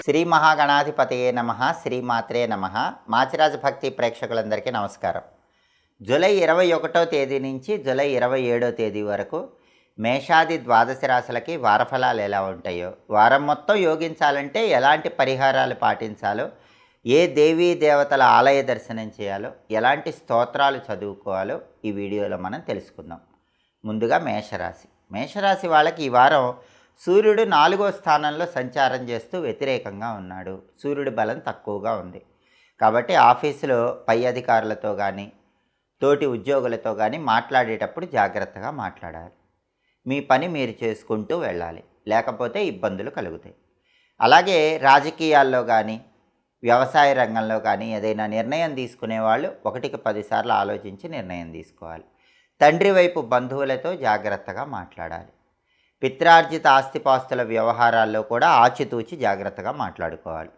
శ్రీ మహాగణాధిపతయే నమ. శ్రీమాత్రే నమ. మాచిరాజ భక్తి ప్రేక్షకులందరికీ నమస్కారం. జూలై 21వ తేదీ నుంచి జూలై 27వ తేదీ వరకు మేషాది ద్వాదశ రాశులకి వారఫలాలు ఎలా ఉంటాయో, వారం మొత్తం యోగించాలంటే ఎలాంటి పరిహారాలు పాటించాలో, ఏ దేవీ దేవతల ఆలయ దర్శనం చేయాలో, ఎలాంటి స్తోత్రాలు చదువుకోవాలో ఈ వీడియోలో మనం తెలుసుకుందాం. ముందుగా మేషరాశి వాళ్ళకి ఈ వారం సూర్యుడు 4వ స్థానంలో సంచారం చేస్తూ వ్యతిరేకంగా ఉన్నాడు. సూర్యుడి బలం తక్కువగా ఉంది కాబట్టి ఆఫీసులో పై అధికారులతో కానీ తోటి ఉద్యోగులతో కానీ మాట్లాడేటప్పుడు జాగ్రత్తగా మాట్లాడాలి. మీ పని మీరు చేసుకుంటూ వెళ్ళాలి, లేకపోతే ఇబ్బందులు కలుగుతాయి. అలాగే రాజకీయాల్లో కానీ వ్యవసాయ రంగంలో కానీ ఏదైనా నిర్ణయం తీసుకునే వాళ్ళు 1కి 10 సార్లు ఆలోచించి నిర్ణయం తీసుకోవాలి. తండ్రి వైపు బంధువులతో జాగ్రత్తగా మాట్లాడాలి. పిత్రార్జిత ఆస్తిపాస్తుల వ్యవహారాల్లో కూడా ఆచితూచి జాగ్రత్తగా మాట్లాడుకోవాలి.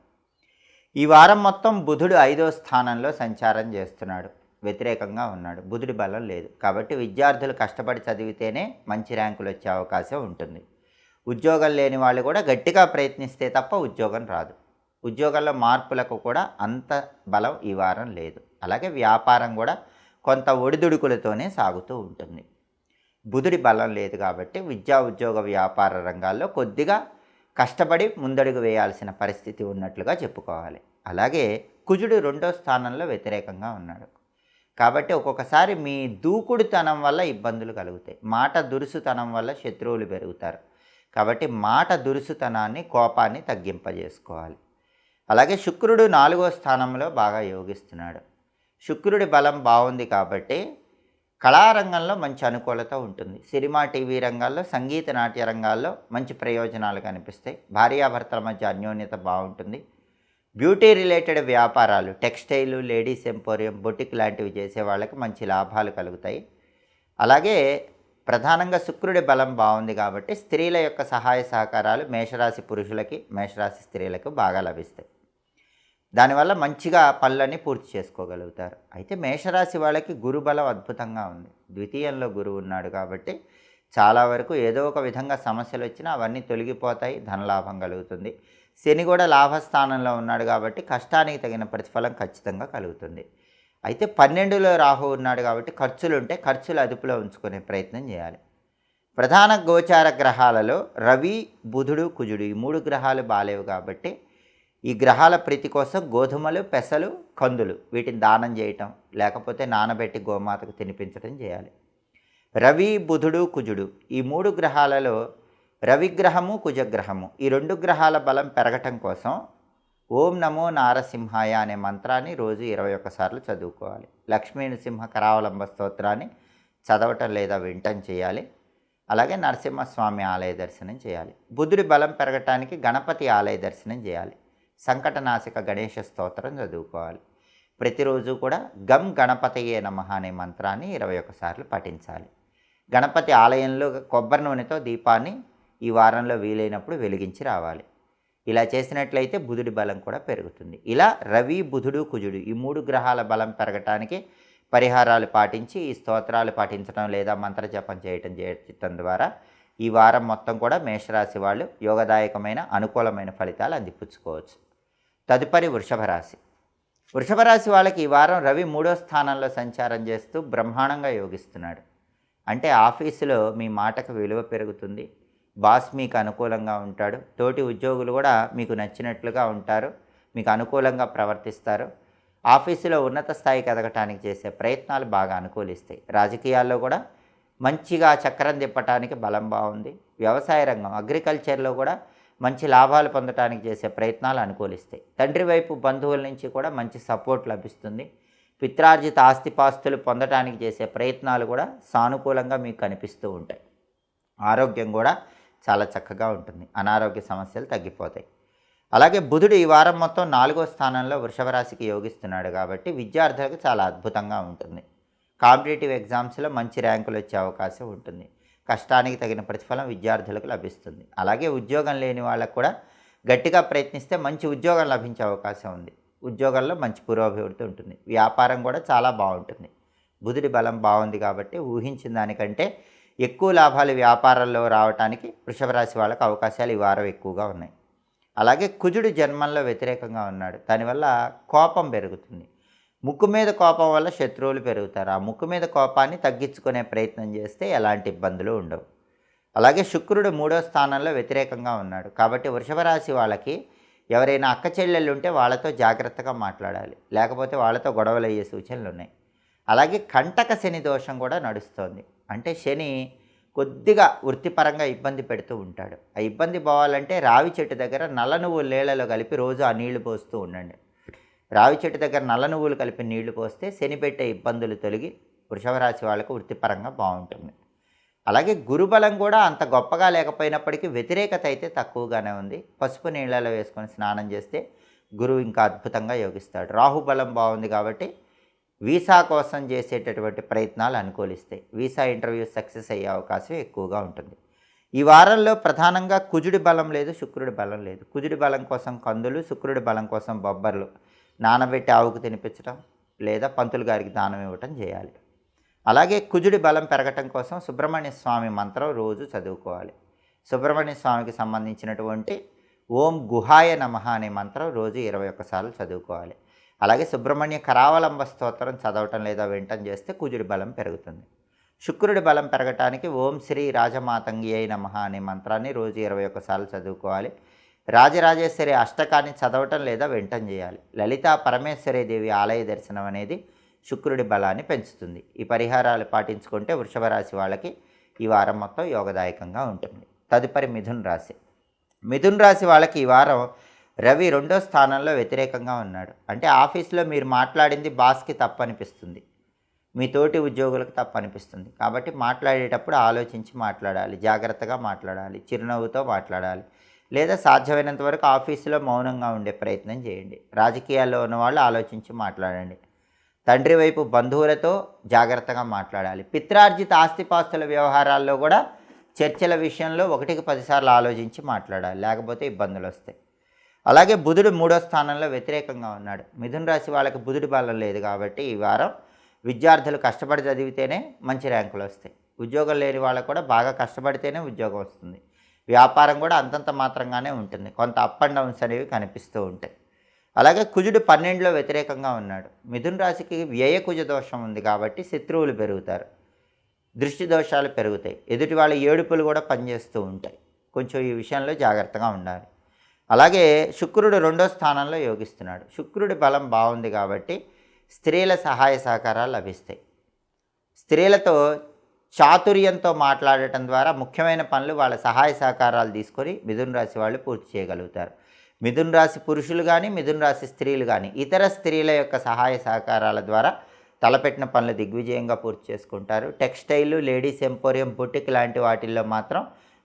ఈ వారం మొత్తం బుధుడు 5వ స్థానంలో సంచారం చేస్తున్నాడు, వ్యతిరేకంగా ఉన్నాడు. బుధుడి బలం లేదు కాబట్టి విద్యార్థులు కష్టపడి చదివితేనే మంచి ర్యాంకులు వచ్చే అవకాశం ఉంటుంది. ఉద్యోగం లేని వాళ్ళు కూడా గట్టిగా ప్రయత్నిస్తే తప్ప ఉద్యోగం రాదు. ఉద్యోగంలో మార్పులకు కూడా అంత బలం ఈ వారం లేదు. అలాగే వ్యాపారం కూడా కొంత ఒడిదుడుకులతోనే సాగుతూ ఉంటుంది. బుధుడి బలం లేదు కాబట్టి విద్యా ఉద్యోగ వ్యాపార రంగాల్లో కొద్దిగా కష్టపడి ముందడుగు వేయాల్సిన పరిస్థితి ఉన్నట్లుగా చెప్పుకోవాలి. అలాగే కుజుడు 2వ స్థానంలో వ్యతిరేకంగా ఉన్నాడు కాబట్టి ఒక్కొక్కసారి మీ దూకుడుతనం వల్ల ఇబ్బందులు కలుగుతాయి. మాట దురుసుతనం వల్ల శత్రువులు పెరుగుతారు కాబట్టి మాట దురుసుతనాన్ని, కోపాన్ని తగ్గింపజేసుకోవాలి. అలాగే శుక్రుడు 4వ స్థానంలో బాగా యోగిస్తున్నాడు. శుక్రుడి బలం బాగుంది కాబట్టి కళారంగంలో మంచి అనుకూలత ఉంటుంది. సినిమా, టీవీ రంగాల్లో, సంగీత, నాట్య రంగాల్లో మంచి ప్రయోజనాలు కనిపిస్తాయి. భార్యాభర్తల మధ్య అన్యోన్యత బాగుంటుంది. బ్యూటీ రిలేటెడ్ వ్యాపారాలు, టెక్స్టైలు, లేడీస్ ఎంపోరియం, బొటిక్ లాంటివి చేసే వాళ్ళకి మంచి లాభాలు కలుగుతాయి. అలాగే ప్రధానంగా శుక్రుడి బలం బాగుంది కాబట్టి స్త్రీల యొక్క సహాయ సహకారాలు మేషరాశి పురుషులకి, మేషరాశి స్త్రీలకు బాగా లభిస్తాయి. దానివల్ల మంచిగా పనులన్నీ పూర్తి చేసుకోగలుగుతారు. అయితే మేషరాశి వాళ్ళకి గురుబలం అద్భుతంగా ఉంది. ద్వితీయంలో గురువు ఉన్నాడు కాబట్టి చాలా వరకు ఏదో ఒక విధంగా సమస్యలు వచ్చినా అవన్నీ తొలగిపోతాయి, ధనలాభం కలుగుతుంది. శని కూడా లాభస్థానంలో ఉన్నాడు కాబట్టి కష్టానికి తగిన ప్రతిఫలం ఖచ్చితంగా కలుగుతుంది. అయితే 12లో రాహు ఉన్నాడు కాబట్టి ఖర్చులు అదుపులో ఉంచుకునే ప్రయత్నం చేయాలి. ప్రధాన గోచార గ్రహాలలో రవి, బుధుడు, కుజుడు ఈ 3 గ్రహాలు బాలేవు కాబట్టి ఈ గ్రహాల ప్రీతి కోసం గోధుమలు, పెసలు, కందులు వీటిని దానం చేయటం, లేకపోతే నానబెట్టి గోమాతకు తినిపించడం చేయాలి. రవి, బుధుడు, కుజుడు ఈ 3 గ్రహాలలో రవిగ్రహము, కుజగ్రహము ఈ 2 గ్రహాల బలం పెరగటం కోసం ఓం నమో నారసింహాయ అనే మంత్రాన్ని రోజు 21 సార్లు చదువుకోవాలి. లక్ష్మీ నృసింహ కరావలంబ స్తోత్రాన్ని చదవటం లేదా వినటం చేయాలి. అలాగే నరసింహస్వామి ఆలయ దర్శనం చేయాలి. బుధుడి బలం పెరగటానికి గణపతి ఆలయ దర్శనం చేయాలి. సంకటనాశక గణేష స్తోత్రం చదువుకోవాలి. ప్రతిరోజు కూడా గం గణపతయే నమః అనే మంత్రాన్ని 21 సార్లు పఠించాలి. గణపతి ఆలయంలో కొబ్బరి నూనెతో దీపాన్ని ఈ వారంలో వీలైనప్పుడు వెలిగించి రావాలి. ఇలా చేసినట్లయితే బుధుడి బలం కూడా పెరుగుతుంది. ఇలా రవి, బుధుడు, కుజుడు ఈ 3 గ్రహాల బలం పెరగటానికి పరిహారాలు పాటించి ఈ స్తోత్రాలు పాటించడం లేదా మంత్రజపం చేయటం ద్వారా ఈ వారం మొత్తం కూడా మేషరాశి వాళ్ళు యోగదాయకమైన అనుకూలమైన ఫలితాలు అందిపుచ్చుకోవచ్చు. తదుపరి వృషభ రాశి వాళ్ళకి ఈ వారం రవి 3వ స్థానంలో సంచారం చేస్తూ బ్రహ్మాండంగా యోగిస్తున్నాడు. అంటే ఆఫీసులో మీ మాటకు విలువ పెరుగుతుంది. బాస్ మీకు అనుకూలంగా ఉంటాడు. తోటి ఉద్యోగులు కూడా మీకు నచ్చినట్లుగా ఉంటారు, మీకు అనుకూలంగా ప్రవర్తిస్తారు. ఆఫీసులో ఉన్నత స్థాయికి ఎదగటానికి చేసే ప్రయత్నాలు బాగా అనుకూలిస్తాయి. రాజకీయాల్లో కూడా మంచిగా చక్రం తిప్పటానికి బలం బాగుంది. వ్యవసాయ రంగం, అగ్రికల్చర్లో కూడా మంచి లాభాలు పొందడానికి చేసే ప్రయత్నాలు అనుకూలిస్తాయి. తండ్రి వైపు బంధువుల నుంచి కూడా మంచి సపోర్ట్ లభిస్తుంది. పిత్రార్జిత ఆస్తిపాస్తులు పొందడానికి చేసే ప్రయత్నాలు కూడా సానుకూలంగా మీకు కనిపిస్తూ ఉంటాయి. ఆరోగ్యం కూడా చాలా చక్కగా ఉంటుంది. అనారోగ్య సమస్యలు తగ్గిపోతాయి. అలాగే బుధుడు ఈ వారం మొత్తం 4వ స్థానంలో వృషభ రాశికి యోగిస్తున్నాడు కాబట్టి విద్యార్థులకు చాలా అద్భుతంగా ఉంటుంది. కాంపిటేటివ్ ఎగ్జామ్స్లో మంచి ర్యాంకులు వచ్చే అవకాశం ఉంటుంది. కష్టానికి తగిన ప్రతిఫలం విద్యార్థులకు లభిస్తుంది. అలాగే ఉద్యోగం లేని వాళ్ళకు కూడా గట్టిగా ప్రయత్నిస్తే మంచి ఉద్యోగం లభించే అవకాశం ఉంది. ఉద్యోగంలో మంచి పురోభివృద్ధి ఉంటుంది. వ్యాపారం కూడా చాలా బాగుంటుంది. బుధుడి బలం బాగుంది కాబట్టి ఊహించిన దానికంటే ఎక్కువ లాభాలు వ్యాపారంలో రావడానికి వృషభ రాశి వాళ్ళకి అవకాశాలు ఈ వారం ఎక్కువగా ఉన్నాయి. అలాగే కుజుడు జన్మంలో వ్యతిరేకంగా ఉన్నాడు. దానివల్ల కోపం పెరుగుతుంది. ముక్కు మీద కోపం వల్ల శత్రువులు పెరుగుతారు. ఆ ముక్కు మీద కోపాన్ని తగ్గించుకునే ప్రయత్నం చేస్తే ఎలాంటి ఇబ్బందులు ఉండవు. అలాగే శుక్రుడు 3వ స్థానంలో వ్యతిరేకంగా ఉన్నాడు. కాబట్టి వృషభ రాశి వాళ్ళకి ఎవరైనా అక్క చెల్లెళ్ళు ఉంటే వాళ్ళతో జాగ్రత్తగా మాట్లాడాలి. లేకపోతే వాళ్ళతో గొడవలు అయ్యే సూచనలు ఉన్నాయి. అలాగే కంటక శని దోషం కూడా నడుస్తోంది. అంటే శని కొద్దిగా వృత్తిపరంగా ఇబ్బంది పెడుతూ ఉంటాడు. ఆ ఇబ్బంది పోవాలంటే రావి చెట్టు దగ్గర నల్ల నువ్వులు నీళ్ళలో కలిపి రోజు ఆ నీళ్లు పోస్తూ ఉండండి. రావి చెట్టు దగ్గర నల్ల నువ్వులు కలిపి నీళ్లు పోస్తే శని పెట్టే ఇబ్బందులు తొలగి వృషభ రాశి వాళ్ళకు వృత్తిపరంగా బాగుంటుంది. అలాగే గురుబలం కూడా అంత గొప్పగా లేకపోయినప్పటికీ వ్యతిరేకత అయితే తక్కువగానే ఉంది. పసుపు నీళ్ళలో వేసుకొని స్నానం చేస్తే గురువు ఇంకా అద్భుతంగా యోగిస్తాడు. రాహుబలం బాగుంది కాబట్టి వీసా కోసం చేసేటటువంటి ప్రయత్నాలు అనుకూలిస్తాయి. వీసా ఇంటర్వ్యూ సక్సెస్ అయ్యే అవకాశం ఎక్కువగా ఉంటుంది. ఈ వారంలో ప్రధానంగా కుజుడి బలం లేదు, శుక్రుడి బలం లేదు. కుజుడి బలం కోసం కందులు, శుక్రుడి బలం కోసం బొబ్బర్లు నానబెట్టి ఆవుకు తినిపించడం లేదా పంతులు గారికి దానం ఇవ్వటం చేయాలి. అలాగే కుజుడి బలం పెరగటం కోసం సుబ్రహ్మణ్య స్వామి మంత్రం రోజు చదువుకోవాలి. సుబ్రహ్మణ్య స్వామికి సంబంధించినటువంటి ఓం గుహాయ నమః అనే మంత్రం రోజు 21 సార్లు చదువుకోవాలి. అలాగే సుబ్రహ్మణ్య కరావలంబ స్తోత్రం చదవటం లేదా వినటం చేస్తే కుజుడి బలం పెరుగుతుంది. శుక్రుడి బలం పెరగటానికి ఓం శ్రీ రాజమాతంగియై నమః అనే మంత్రాన్ని రోజు 21 సార్లు చదువుకోవాలి. రాజరాజేశ్వరి అష్టకాన్ని చదవటం లేదా వినటం చేయాలి. లలితా పరమేశ్వరి దేవి ఆలయ దర్శనం అనేది శుక్రుడి బలాన్ని పెంచుతుంది. ఈ పరిహారాలు పాటించుకుంటే వృషభ రాశి వాళ్ళకి ఈ వారం మొత్తం యోగదాయకంగా ఉంటుంది. తదుపరి మిథున్ రాశి. మిథున్ రాశి వాళ్ళకి ఈ వారం రవి 2వ స్థానంలో వ్యతిరేకంగా ఉన్నాడు. అంటే ఆఫీస్లో మీరు మాట్లాడింది బాస్కి తప్పనిపిస్తుంది, మీ తోటి ఉద్యోగులకు తప్పనిపిస్తుంది. కాబట్టి మాట్లాడేటప్పుడు ఆలోచించి మాట్లాడాలి, జాగ్రత్తగా మాట్లాడాలి, చిరునవ్వుతో మాట్లాడాలి. లేదా సాధ్యమైనంత వరకు ఆఫీసులో మౌనంగా ఉండే ప్రయత్నం చేయండి. రాజకీయాల్లో ఉన్నవాళ్ళు ఆలోచించి మాట్లాడండి. తండ్రి వైపు బంధువులతో జాగ్రత్తగా మాట్లాడాలి. పిత్రార్జిత ఆస్తిపాస్తుల వ్యవహారాల్లో కూడా చర్చల విషయంలో 1కి 10 సార్లు ఆలోచించి మాట్లాడాలి, లేకపోతే ఇబ్బందులు వస్తాయి. అలాగే బుధుడు 3వ స్థానంలో వ్యతిరేకంగా ఉన్నాడు. మిథున రాశి వాళ్ళకి బుధుడి బలం లేదు కాబట్టి ఈ వారం విద్యార్థులు కష్టపడి చదివితేనే మంచి ర్యాంకులు వస్తాయి. ఉద్యోగం లేని వాళ్ళకు కూడా బాగా కష్టపడితేనే ఉద్యోగం వస్తుంది. వ్యాపారం కూడా అంతంత మాత్రంగానే ఉంటుంది. కొంత అప్ అండ్ డౌన్స్ అనేవి కనిపిస్తూ ఉంటాయి. అలాగే కుజుడు 12లో వ్యతిరేకంగా ఉన్నాడు. మిథున రాశికి వ్యయ కుజ దోషం ఉంది కాబట్టి శత్రువులు పెరుగుతారు, దృష్టి దోషాలు పెరుగుతాయి, ఎదుటి వాళ్ళ ఏడుపులు కూడా పనిచేస్తూ ఉంటాయి. కొంచెం ఈ విషయంలో జాగ్రత్తగా ఉండాలి. అలాగే శుక్రుడు 2వ స్థానంలో యోగిస్తున్నాడు. శుక్రుడి బలం బాగుంది కాబట్టి స్త్రీల సహాయ సహకారాలు లభిస్తాయి. స్త్రీలతో చాతుర్యంతో మాట్లాడటం ద్వారా ముఖ్యమైన పనులు వాళ్ళ సహాయ సహకారాలు తీసుకొని మిథున రాశి వాళ్ళు పూర్తి చేయగలుగుతారు. మిథున రాశి పురుషులు కానీ మిథున రాశి స్త్రీలు కానీ ఇతర స్త్రీల యొక్క సహాయ సహకారాల ద్వారా తలపెట్టిన పనులు దిగ్విజయంగా పూర్తి చేసుకుంటారు. టెక్స్టైల్, లేడీస్ ఎంపోరియం, బుటిక్ లాంటి వాటిల్లో మాత్రం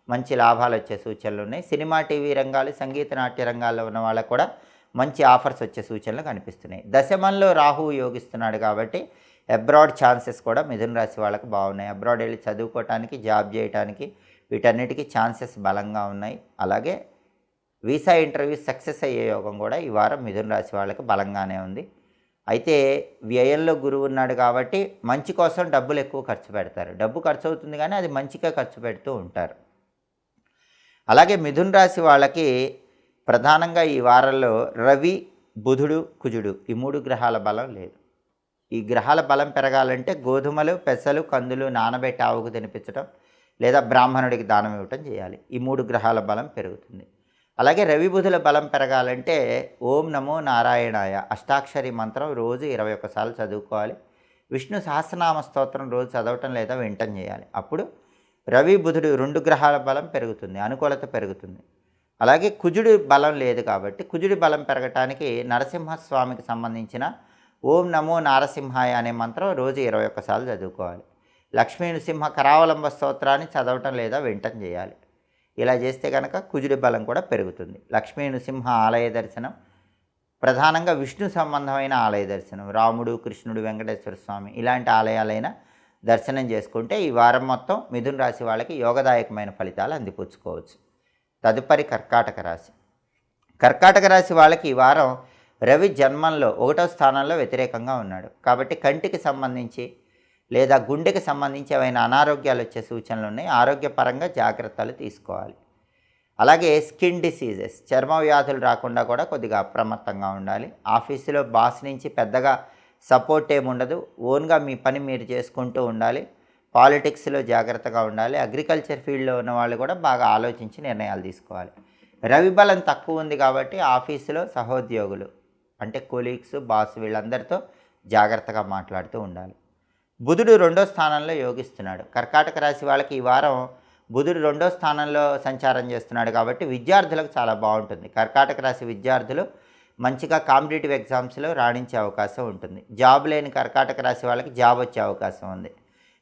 మంచి లాభాలు వచ్చే సూచనలు ఉన్నాయి. సినిమా, టీవీ రంగాలు, సంగీత నాట్య రంగాల్లో ఉన్న వాళ్ళకు కూడా మంచి ఆఫర్స్ వచ్చే సూచనలు కనిపిస్తున్నాయి. దశమంలో రాహువు యోగిస్తున్నాడు కాబట్టి అబ్రాడ్ ఛాన్సెస్ కూడా మిథున రాశి వాళ్ళకి బాగున్నాయి. అబ్రాడ్ వెళ్ళి చదువుకోవటానికి, జాబ్ చేయడానికి వీటన్నిటికీ ఛాన్సెస్ బలంగా ఉన్నాయి. అలాగే వీసా ఇంటర్వ్యూ సక్సెస్ అయ్యే యోగం కూడా ఈ వారం మిథున రాశి వాళ్ళకి బలంగానే ఉంది. అయితే వ్యయంలో గురువు ఉన్నాడు కాబట్టి మంచి కోసం డబ్బులు ఎక్కువ ఖర్చు పెడతారు. డబ్బు ఖర్చు అవుతుంది కానీ అది మంచిగా ఖర్చు పెడుతూ ఉంటారు. అలాగే మిథున రాశి వాళ్ళకి ప్రధానంగా ఈ వారంలో రవి, బుధుడు, కుజుడు ఈ 3 గ్రహాల బలం లేదు. ఈ గ్రహాల బలం పెరగాలంటే గోధుమలు, పెసలు, కందులు నానబెట్టి ఆవుకు తినిపించడం లేదా బ్రాహ్మణుడికి దానం ఇవ్వటం చేయాలి. ఈ 3 గ్రహాల బలం పెరుగుతుంది. అలాగే రవి, బుధుల బలం పెరగాలంటే ఓం నమో నారాయణాయ అష్టాక్షరి మంత్రం రోజు 21 సార్లు చదువుకోవాలి. విష్ణు సహస్రనామ స్తోత్రం రోజు చదవటం లేదా వినటం చేయాలి. అప్పుడు రవి, బుధుడు 2 గ్రహాల బలం పెరుగుతుంది, అనుకూలత పెరుగుతుంది. అలాగే కుజుడి బలం లేదు కాబట్టి కుజుడి బలం పెరగటానికి నరసింహస్వామికి సంబంధించిన ఓం నమో నారసింహాయ అనే మంత్రం రోజు 21 సార్లు చదువుకోవాలి. లక్ష్మీ నృసింహ కరావలంబ స్తోత్రాన్ని చదవటం లేదా వినటం చేయాలి. ఇలా చేస్తే కనుక కుజుడి బలం కూడా పెరుగుతుంది. లక్ష్మీ నృసింహ ఆలయ దర్శనం, ప్రధానంగా విష్ణు సంబంధమైన ఆలయ దర్శనం, రాముడు, కృష్ణుడు, వెంకటేశ్వర స్వామి ఇలాంటి ఆలయాలైన దర్శనం చేసుకుంటే ఈ వారం మొత్తం మిథున రాశి వాళ్ళకి యోగదాయకమైన ఫలితాలు అందిపుచ్చుకోవచ్చు. తదుపరి కర్కాటక రాశి. కర్కాటక రాశి వాళ్ళకి ఈ వారం రవి జన్మంలో 1వ స్థానంలో వ్యతిరేకంగా ఉన్నాడు కాబట్టి కంటికి సంబంధించి లేదా గుండెకి సంబంధించి ఏమైనా అనారోగ్యాలు వచ్చే సూచనలు ఉన్నాయి. ఆరోగ్యపరంగా జాగ్రత్తలు తీసుకోవాలి. అలాగే స్కిన్ డిసీజెస్, చర్మ వ్యాధులు రాకుండా కూడా కొద్దిగా అప్రమత్తంగా ఉండాలి. ఆఫీసులో బాస్ నుంచి పెద్దగా సపోర్ట్ ఏముండదు. ఓన్గా మీ పని మీరు చేసుకుంటూ ఉండాలి. పాలిటిక్స్లో జాగ్రత్తగా ఉండాలి. అగ్రికల్చర్ ఫీల్డ్లో ఉన్న వాళ్ళు కూడా బాగా ఆలోచించి నిర్ణయాలు తీసుకోవాలి. రవి బలం తక్కువ ఉంది కాబట్టి ఆఫీసులో సహోద్యోగులు అంటే కొలీగ్స్, బాస్ వీళ్ళందరితో జాగ్రత్తగా మాట్లాడుతూ ఉండాలి. బుధుడు 2వ స్థానంలో యోగిస్తున్నాడు. కర్కాటక రాశి వాళ్ళకి ఈ వారం బుధుడు 2వ స్థానంలో సంచారం చేస్తున్నాడు కాబట్టి విద్యార్థులకు చాలా బాగుంటుంది. కర్కాటక రాశి విద్యార్థులు మంచిగా కాంపిటేటివ్ ఎగ్జామ్స్లో రాణించే అవకాశం ఉంటుంది. జాబ్ లేని కర్కాటక రాశి వాళ్ళకి జాబ్ వచ్చే అవకాశం ఉంది.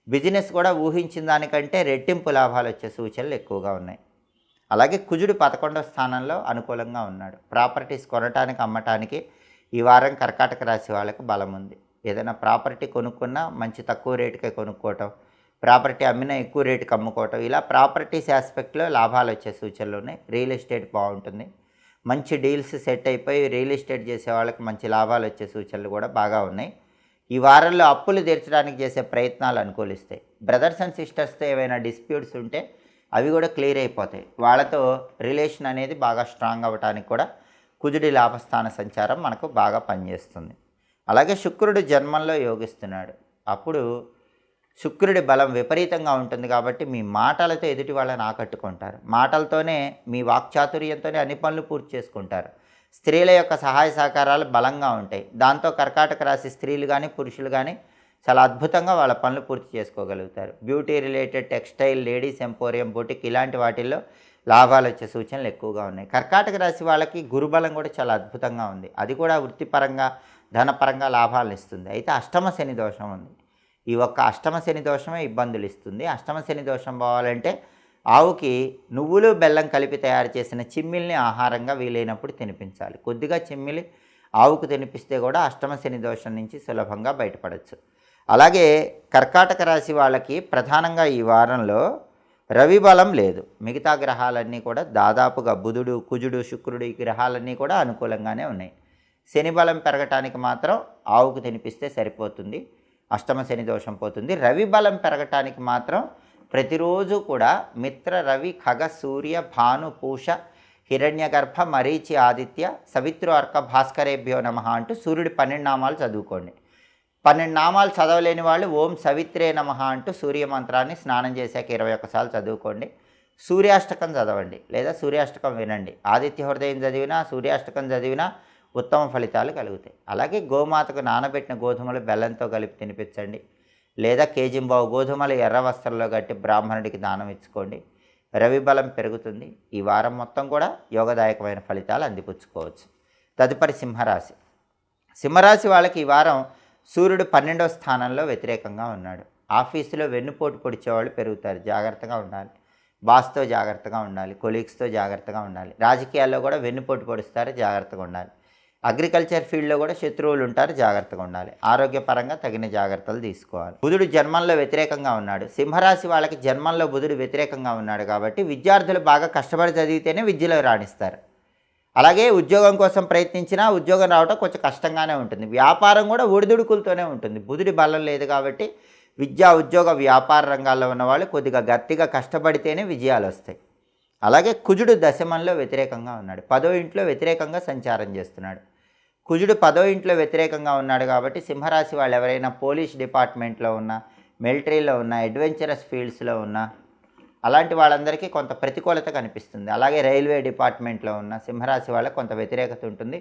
బిజినెస్ కూడా ఊహించిన దానికంటే రెట్టింపు లాభాలు వచ్చే సూచనలు ఎక్కువగా ఉన్నాయి. అలాగే కుజుడు 11వ స్థానంలో అనుకూలంగా ఉన్నాడు. ప్రాపర్టీస్ కొనటానికి అమ్మటానికి ఈ వారం కర్కాటక రాశి వాళ్ళకి బలం ఉంది. ఏదైనా ప్రాపర్టీ కొనుక్కున్నా మంచి తక్కువ రేటుకే కొనుక్కోవటం, ప్రాపర్టీ అమ్మినా ఎక్కువ రేటుకి అమ్ముకోవటం, ఇలా ప్రాపర్టీస్ ఆస్పెక్ట్లో లాభాలు వచ్చే సూచనలు ఉన్నాయి. రియల్ ఎస్టేట్ బాగుంటుంది. మంచి డీల్స్ సెట్ అయిపోయి రియల్ ఎస్టేట్ చేసే వాళ్ళకి మంచి లాభాలు వచ్చే సూచనలు కూడా బాగా ఉన్నాయి. ఈ వారంలో అప్పులు తీర్చడానికి చేసే ప్రయత్నాలు అనుకూలిస్తాయి. బ్రదర్స్ అండ్ సిస్టర్స్తో ఏవైనా డిస్ప్యూట్స్ ఉంటే అవి కూడా క్లియర్ అయిపోతాయి. వాళ్ళతో రిలేషన్ అనేది బాగా స్ట్రాంగ్ అవ్వడానికి కూడా కుజుడి లాభస్థాన సంచారం మనకు బాగా పనిచేస్తుంది. అలాగే శుక్రుడు జన్మంలో యోగిస్తున్నాడు. అప్పుడు శుక్రుడి బలం విపరీతంగా ఉంటుంది కాబట్టి మీ మాటలతో ఎదుటి వాళ్ళని ఆకట్టుకుంటారు. మాటలతోనే మీ వాక్చాతుర్యంతోనే అన్ని పనులు పూర్తి చేసుకుంటారు. స్త్రీల యొక్క సహాయ సహకారాలు బలంగా ఉంటాయి. దాంతో కర్కాటక రాశి స్త్రీలు కానీ పురుషులు కానీ చాలా అద్భుతంగా వాళ్ళ పనులు పూర్తి చేసుకోగలుగుతారు. Beauty related, textile, ladies emporium, boutique ఇలాంటి వాటిల్లో లాభాలు వచ్చే సూచనలు ఎక్కువగా ఉన్నాయి. కర్కాటక రాశి వాళ్ళకి గురుబలం కూడా చాలా అద్భుతంగా ఉంది. అది కూడా వృత్తిపరంగా ధనపరంగా లాభాలను ఇస్తుంది. అయితే అష్టమ శని దోషం ఉంది. ఈ ఒక్క అష్టమ శని దోషమే ఇబ్బందులు ఇస్తుంది. అష్టమ శని దోషం పోవాలంటే ఆవుకి నువ్వులు బెల్లం కలిపి తయారు చేసిన చిమ్మిల్ని ఆహారంగా వీలైనప్పుడు తినిపించాలి. కొద్దిగా చిమ్మిలి ఆవుకు తినిపిస్తే కూడా అష్టమ శని దోషం నుంచి సులభంగా బయటపడవచ్చు. అలాగే కర్కాటక రాశి వాళ్ళకి ప్రధానంగా ఈ వారంలో రవి బలం లేదు. మిగతా గ్రహాలన్నీ కూడా దాదాపుగా బుధుడు, కుజుడు, శుక్రుడు ఈ గ్రహాలన్నీ కూడా అనుకూలంగానే ఉన్నాయి. శని బలం పెరగటానికి మాత్రం ఆవుకు తినిపిస్తే సరిపోతుంది. అష్టమ శని దోషం పోతుంది. రవి బలం పెరగటానికి మాత్రం ప్రతిరోజు కూడా మిత్ర, రవి, ఖగ, సూర్య, భాను, పూష, హిరణ్యగర్భ, మరీచి, ఆదిత్య, సవిత్రు, అర్క, భాస్కరేభ్యో నమః అంటూ సూర్యుడి 12 నామాలు చదువుకోండి. 12 నామాలు చదవలేని వాళ్ళు ఓం సవిత్రే నమః అంటూ సూర్యమంత్రాన్ని స్నానం చేశాక 21 సార్లు చదువుకోండి. సూర్యాష్టకం చదవండి లేదా సూర్యాష్టకం వినండి. ఆదిత్య హృదయం చదివినా సూర్యాష్టకం చదివినా ఉత్తమ ఫలితాలు కలుగుతాయి. అలాగే గోమాతకు నానబెట్టిన గోధుమలు బెల్లంతో కలిపి తినిపించండి. లేదా కేజింబావు గోధుమలు ఎర్ర వస్త్రంలో కట్టి బ్రాహ్మణుడికి దానం ఇచ్చుకోండి. రవి బలం పెరుగుతుంది. ఈ వారం మొత్తం కూడా యోగదాయకమైన ఫలితాలు అందిపుచ్చుకోవచ్చు. తదుపరి సింహరాశి. సింహరాశి వాళ్ళకి ఈ వారం సూర్యుడు 12వ స్థానంలో వ్యతిరేకంగా ఉన్నాడు. ఆఫీసులో వెన్నుపోటు పొడిచేవాళ్ళు పెరుగుతారు. జాగ్రత్తగా ఉండాలి. బాస్తో జాగ్రత్తగా ఉండాలి. కొలీగ్స్తో జాగ్రత్తగా ఉండాలి. రాజకీయాల్లో కూడా వెన్నుపోటు పొడుస్తారు. జాగ్రత్తగా ఉండాలి. అగ్రికల్చర్ ఫీల్డ్లో కూడా శత్రువులు ఉంటారు. జాగ్రత్తగా ఉండాలి. ఆరోగ్యపరంగా తగిన జాగ్రత్తలు తీసుకోవాలి. బుధుడు జన్మంలో వ్యతిరేకంగా ఉన్నాడు. సింహరాశి వాళ్ళకి జన్మంలో బుధుడు వ్యతిరేకంగా ఉన్నాడు కాబట్టి విద్యార్థులు బాగా కష్టపడి చదివితేనే విద్యలో రాణిస్తారు. అలాగే ఉద్యోగం కోసం ప్రయత్నించినా ఉద్యోగం రావడం కొంచెం కష్టంగానే ఉంటుంది. వ్యాపారం కూడా ఒడిదుడుకులతోనే ఉంటుంది. బుధుడి బలం లేదు కాబట్టి విద్యా, ఉద్యోగ, వ్యాపార రంగాల్లో ఉన్నవాళ్ళు కొద్దిగా గట్టిగా కష్టపడితేనే విజయాలు వస్తాయి. అలాగే కుజుడు దశమంలో వ్యతిరేకంగా ఉన్నాడు. 10వ ఇంట్లో వ్యతిరేకంగా సంచారం చేస్తున్నాడు. కుజుడు 10వ ఇంట్లో వ్యతిరేకంగా ఉన్నాడు కాబట్టి సింహరాశి వాళ్ళు ఎవరైనా పోలీస్ డిపార్ట్మెంట్లో ఉన్నా, మిలిటరీలో ఉన్న, అడ్వెంచరస్ ఫీల్డ్స్లో ఉన్న అలాంటి వాళ్ళందరికీ కొంత ప్రతికూలత కనిపిస్తుంది. అలాగే రైల్వే డిపార్ట్మెంట్లో ఉన్న సింహరాశి వాళ్ళకి కొంత వ్యతిరేకత ఉంటుంది.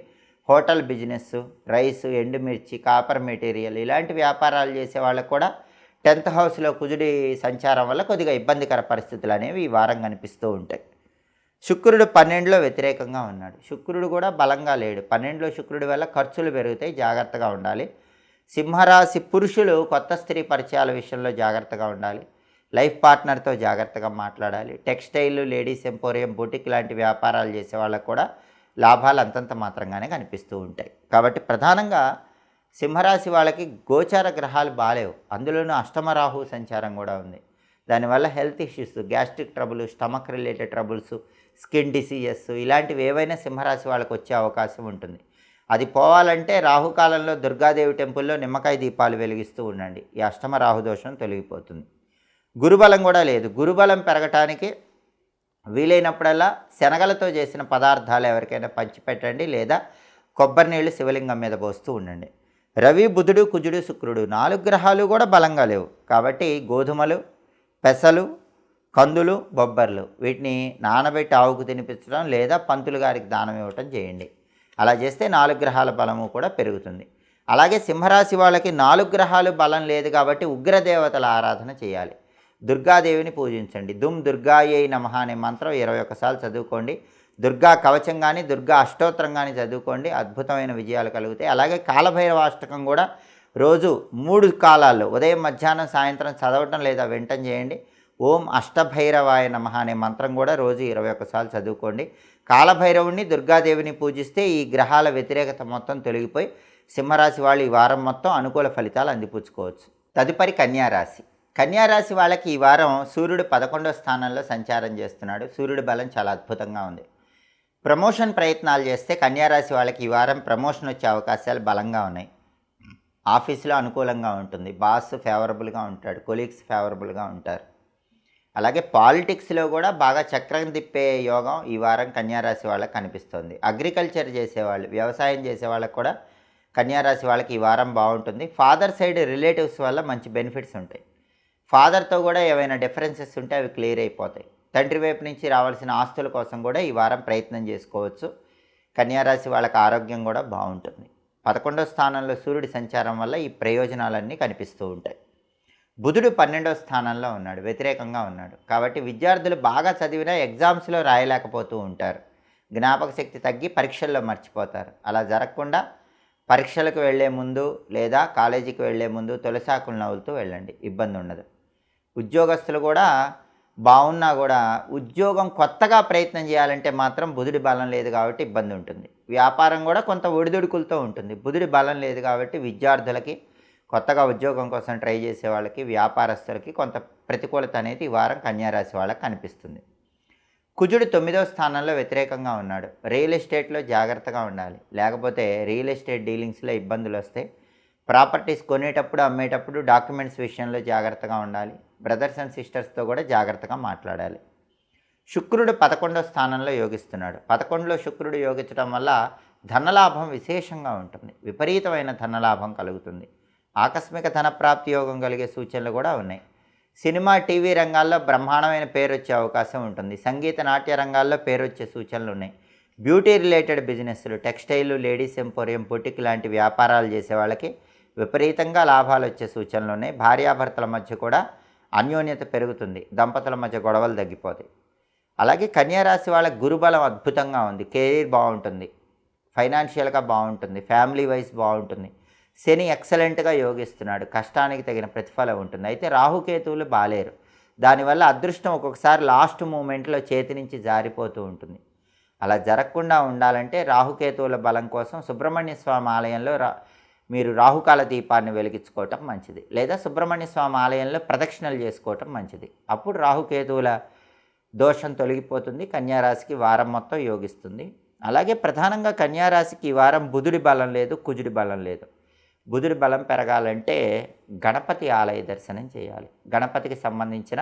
హోటల్ బిజినెస్, రైసు, ఎండుమిర్చి, కాపర్ మెటీరియల్ ఇలాంటి వ్యాపారాలు చేసే వాళ్ళకు కూడా 10th హౌస్లో కుజుడి సంచారం వల్ల కొద్దిగా ఇబ్బందికర పరిస్థితులు అనేవి ఈ వారం కనిపిస్తూ ఉంటాయి. శుక్రుడు 12లో వ్యతిరేకంగా ఉన్నాడు. శుక్రుడు కూడా బలంగా లేడు. 12లో శుక్రుడి వల్ల ఖర్చులు పెరుగుతాయి. జాగ్రత్తగా ఉండాలి. సింహరాశి పురుషులు కొత్త స్త్రీ పరిచయాల విషయంలో జాగ్రత్తగా ఉండాలి. లైఫ్ పార్ట్నర్తో జాగ్రత్తగా మాట్లాడాలి. టెక్స్టైల్, లేడీస్ ఎంపోరియం, బొటిక్ లాంటి వ్యాపారాలు చేసే వాళ్ళకు కూడా లాభాలు అంతంత మాత్రంగానే కనిపిస్తూ ఉంటాయి. కాబట్టి ప్రధానంగా సింహరాశి వాళ్ళకి గోచార గ్రహాలు బాలేవు. అందులోనూ అష్టమ రాహు సంచారం కూడా ఉంది. దానివల్ల health issues, gastric trouble, stomach related troubles, skin diseases ఇలాంటివి ఏవైనా సింహరాశి వాళ్ళకి వచ్చే అవకాశం ఉంటుంది. అది పోవాలంటే రాహుకాలంలో దుర్గాదేవి టెంపుల్లో నిమ్మకాయ దీపాలు వెలిగిస్తూ ఉండండి. ఈ అష్టమ రాహు దోషం తొలగిపోతుంది. గురుబలం కూడా లేదు. గురుబలం పెరగటానికి వీలైనప్పుడల్లా శనగలతో చేసిన పదార్థాలు ఎవరికైనా పంచిపెట్టండి, లేదా కొబ్బరి నీళ్ళు శివలింగం మీద పోస్తూ ఉండండి. రవి, బుధుడు, కుజుడు, శుక్రుడు 4 గ్రహాలు కూడా బలంగా లేవు. కాబట్టి గోధుమలు, పెసలు, కందులు, బొబ్బర్లు వీటిని నానబెట్టి ఆవుకు తినిపించడం, లేదా పంతులు గారికి దానం ఇవ్వటం చేయండి. అలా చేస్తే 4 గ్రహాల బలము కూడా పెరుగుతుంది. అలాగే సింహరాశి వాళ్ళకి 4 గ్రహాలు బలం లేదు కాబట్టి ఉగ్రదేవతల ఆరాధన చేయాలి. దుర్గాదేవిని పూజించండి. దుమ్ దుర్గాయై నమః అనే మంత్రం 21 సార్లు చదువుకోండి. దుర్గా కవచం కానీ, దుర్గా అష్టోత్తరం కానీ చదువుకోండి. అద్భుతమైన విజయాలు కలుగుతాయి. అలాగే కాలభైరవాష్టకం కూడా రోజు 3 కాలాల్లో ఉదయం, మధ్యాహ్నం, సాయంత్రం చదవటం లేదా వినటం చేయండి. ఓం అష్టభైరవాయ నమః అనే మంత్రం కూడా రోజు 21 సార్లు చదువుకోండి. కాలభైరవుణ్ణి, దుర్గాదేవిని పూజిస్తే ఈ గ్రహాల వ్యతిరేకత మొత్తం తొలగిపోయి సింహరాశి వాళ్ళు ఈ వారం మొత్తం అనుకూల ఫలితాలు అందిపుచ్చుకోవచ్చు. తదుపరి కన్యారాశి. కన్యారాశి వాళ్ళకి ఈ వారం సూర్యుడు 11వ స్థానంలో సంచారం చేస్తున్నాడు. సూర్యుడి బలం చాలా అద్భుతంగా ఉంది. ప్రమోషన్ ప్రయత్నాలు చేస్తే కన్యారాశి వాళ్ళకి ఈ వారం ప్రమోషన్ వచ్చే అవకాశాలు బలంగా ఉన్నాయి. ఆఫీసులో అనుకూలంగా ఉంటుంది. బాస్ ఫేవరబుల్గా ఉంటాడు, కొలీగ్స్ ఫేవరబుల్గా ఉంటారు. అలాగే పాలిటిక్స్లో కూడా బాగా చక్రం తిప్పే యోగం ఈ వారం కన్యారాశి వాళ్ళకి కనిపిస్తుంది. అగ్రికల్చర్ చేసేవాళ్ళు, వ్యవసాయం చేసే వాళ్ళకి కూడా కన్యారాశి వాళ్ళకి ఈ వారం బాగుంటుంది. ఫాదర్ సైడ్ రిలేటివ్స్ వల్ల మంచి బెనిఫిట్స్ ఉంటాయి. ఫాదర్తో కూడా ఏవైనా డిఫరెన్సెస్ ఉంటే అవి క్లియర్ అయిపోతాయి. తండ్రి వైపు నుంచి రావాల్సిన ఆస్తుల కోసం కూడా ఈ వారం ప్రయత్నం చేసుకోవచ్చు. కన్యారాశి వాళ్ళకి ఆరోగ్యం కూడా బాగుంటుంది. 11వ స్థానంలో సూర్యుడి సంచారం వల్ల ఈ ప్రయోజనాలన్నీ కనిపిస్తూ ఉంటాయి. బుధుడు 12వ స్థానంలో ఉన్నాడు, వ్యతిరేకంగా ఉన్నాడు. కాబట్టి విద్యార్థులు బాగా చదివినా ఎగ్జామ్స్లో రాయలేకపోతూ ఉంటారు. జ్ఞాపక శక్తి తగ్గి పరీక్షల్లో మర్చిపోతారు. అలా జరగకుండా పరీక్షలకు వెళ్లే ముందు లేదా కాలేజీకి వెళ్లే ముందు తులసాకులు నవ్వులుతూ వెళ్ళండి, ఇబ్బంది ఉండదు. ఉద్యోగస్తులు కూడా బాగున్నా కూడా ఉద్యోగం కొత్తగా ప్రయత్నం చేయాలంటే మాత్రం బుధుడి బలం లేదు కాబట్టి ఇబ్బంది ఉంటుంది. వ్యాపారం కూడా కొంత ఒడిదుడుకులతో ఉంటుంది. బుధుడి బలం లేదు కాబట్టి విద్యార్థులకి, కొత్తగా ఉద్యోగం కోసం ట్రై చేసే వాళ్ళకి, వ్యాపారస్తులకి కొంత ప్రతికూలత అనేది ఈ వారం కన్యారాశి వాళ్ళకి కనిపిస్తుంది. కుజుడు 9వ స్థానంలో వ్యతిరేకంగా ఉన్నాడు. రియల్ ఎస్టేట్లో జాగ్రత్తగా ఉండాలి, లేకపోతే రియల్ ఎస్టేట్ డీలింగ్స్లో ఇబ్బందులు వస్తాయి. ప్రాపర్టీస్ కొనేటప్పుడు, అమ్మేటప్పుడు డాక్యుమెంట్స్ విషయంలో జాగ్రత్తగా ఉండాలి. బ్రదర్స్ అండ్ సిస్టర్స్తో కూడా జాగ్రత్తగా మాట్లాడాలి. శుక్రుడు 11వ స్థానంలో యోగిస్తున్నాడు. 11లో శుక్రుడు యోగించడం వల్ల ధనలాభం విశేషంగా ఉంటుంది. విపరీతమైన ధనలాభం కలుగుతుంది. ఆకస్మిక ధనప్రాప్తి యోగం కలిగే సూచనలు కూడా ఉన్నాయి. సినిమా, టీవీ రంగాల్లో బ్రహ్మాండమైన పేరు వచ్చే అవకాశం ఉంటుంది. సంగీత, నాట్య రంగాల్లో పేరు వచ్చే సూచనలు ఉన్నాయి. బ్యూటీ రిలేటెడ్ బిజినెస్లు, టెక్స్టైల్, లేడీస్ ఎంపోరియం, బొటిక్ లాంటి వ్యాపారాలు చేసే వాళ్ళకి విపరీతంగా లాభాలు వచ్చే సూచనలు ఉన్నాయి. భార్యాభర్తల మధ్య కూడా అన్యోన్యత పెరుగుతుంది. దంపతుల మధ్య గొడవలు తగ్గిపోతాయి. అలాగే కన్యారాశి వాళ్ళ గురుబలం అద్భుతంగా ఉంది. కెరీర్ బాగుంటుంది, ఫైనాన్షియల్గా బాగుంటుంది, ఫ్యామిలీ వైజ్ బాగుంటుంది. శని ఎక్సలెంట్గా యోగిస్తున్నాడు. కష్టానికి తగిన ప్రతిఫలం ఉంటుంది. అయితే రాహుకేతువులు బాలేరు. దానివల్ల అదృష్టం ఒక్కొక్కసారి లాస్ట్ మూమెంట్లో చేతి నుంచి జారిపోతూ ఉంటుంది. అలా జరగకుండా ఉండాలంటే రాహుకేతువుల బలం కోసం సుబ్రహ్మణ్య స్వామి ఆలయంలో మీరు రాహుకాల దీపాన్ని వెలిగించుకోవటం మంచిది, లేదా సుబ్రహ్మణ్య స్వామి ఆలయంలో ప్రదక్షిణలు చేసుకోవటం మంచిది. అప్పుడు రాహుకేతువుల దోషం తొలగిపోతుంది. కన్యారాశికి వారం మొత్తం యోగిస్తుంది. అలాగే ప్రధానంగా కన్యారాశికి ఈ వారం బుధుడి బలం లేదు, కుజుడి బలం లేదు. బుధుడి బలం పెరగాలంటే గణపతి ఆలయ దర్శనం చేయాలి. గణపతికి సంబంధించిన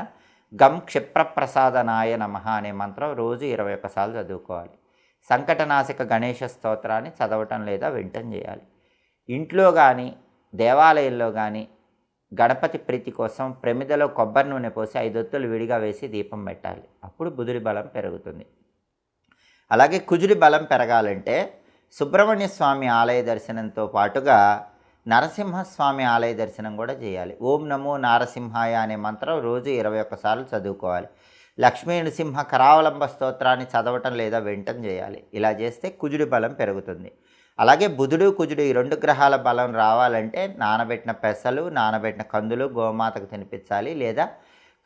గం క్షిప్రప్రసాదనాయ నమః అనే మంత్రం రోజు 21 సార్లు చదువుకోవాలి. సంకటనాశక గణేష స్తోత్రాన్ని చదవటం లేదా వినటం చేయాలి. ఇంట్లో కానీ దేవాలయంలో కానీ గణపతి ప్రీతి కోసం ప్రమిదలో కొబ్బరి నూనె పోసి 5 ఒత్తులు విడిగా వేసి దీపం పెట్టాలి. అప్పుడు బుధుడి బలం పెరుగుతుంది. అలాగే కుజుడి బలం పెరగాలంటే సుబ్రహ్మణ్య స్వామి ఆలయ దర్శనంతో పాటుగా నరసింహస్వామి ఆలయ దర్శనం కూడా చేయాలి. ఓం నమో నారసింహాయ అనే మంత్రం రోజు 21 సార్లు చదువుకోవాలి. లక్ష్మీ నృసింహ కరావలంబ స్తోత్రాన్ని చదవటం లేదా వినటం చేయాలి. ఇలా చేస్తే కుజుడి బలం పెరుగుతుంది. అలాగే బుధుడు, కుజుడు ఈ 2 గ్రహాల బలం రావాలంటే నానబెట్టిన పెసలు, నానబెట్టిన కందులు గోమాతకు తినిపించాలి, లేదా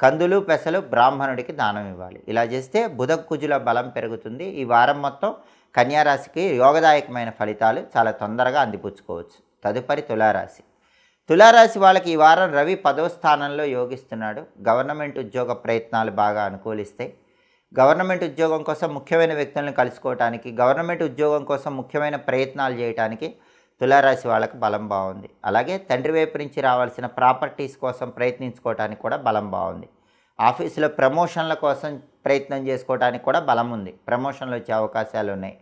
కందులు, పెసలు బ్రాహ్మణుడికి దానం ఇవ్వాలి. ఇలా చేస్తే బుధ, కుజుల బలం పెరుగుతుంది. ఈ వారం మొత్తం కన్యారాశికి యోగదాయకమైన ఫలితాలు చాలా తొందరగా అందిపుచ్చుకోవచ్చు. తదుపరి తులారాశి. తులారాశి వాళ్ళకి ఈ వారం రవి 10వ స్థానంలో యోగిస్తున్నాడు. గవర్నమెంట్ ఉద్యోగ ప్రయత్నాలు బాగా అనుకూలిస్తాయి. గవర్నమెంట్ ఉద్యోగం కోసం ముఖ్యమైన వ్యక్తులను కలుసుకోవటానికి, గవర్నమెంట్ ఉద్యోగం కోసం ముఖ్యమైన ప్రయత్నాలు చేయడానికి తులారాశి వాళ్ళకి బలం బాగుంది. అలాగే తండ్రి వైపు నుంచి రావాల్సిన ప్రాపర్టీస్ కోసం ప్రయత్నించుకోవటానికి కూడా బలం బాగుంది. ఆఫీసులో ప్రమోషన్ల కోసం ప్రయత్నం చేసుకోవడానికి కూడా బలం ఉంది, ప్రమోషన్లు వచ్చే అవకాశాలు ఉన్నాయి.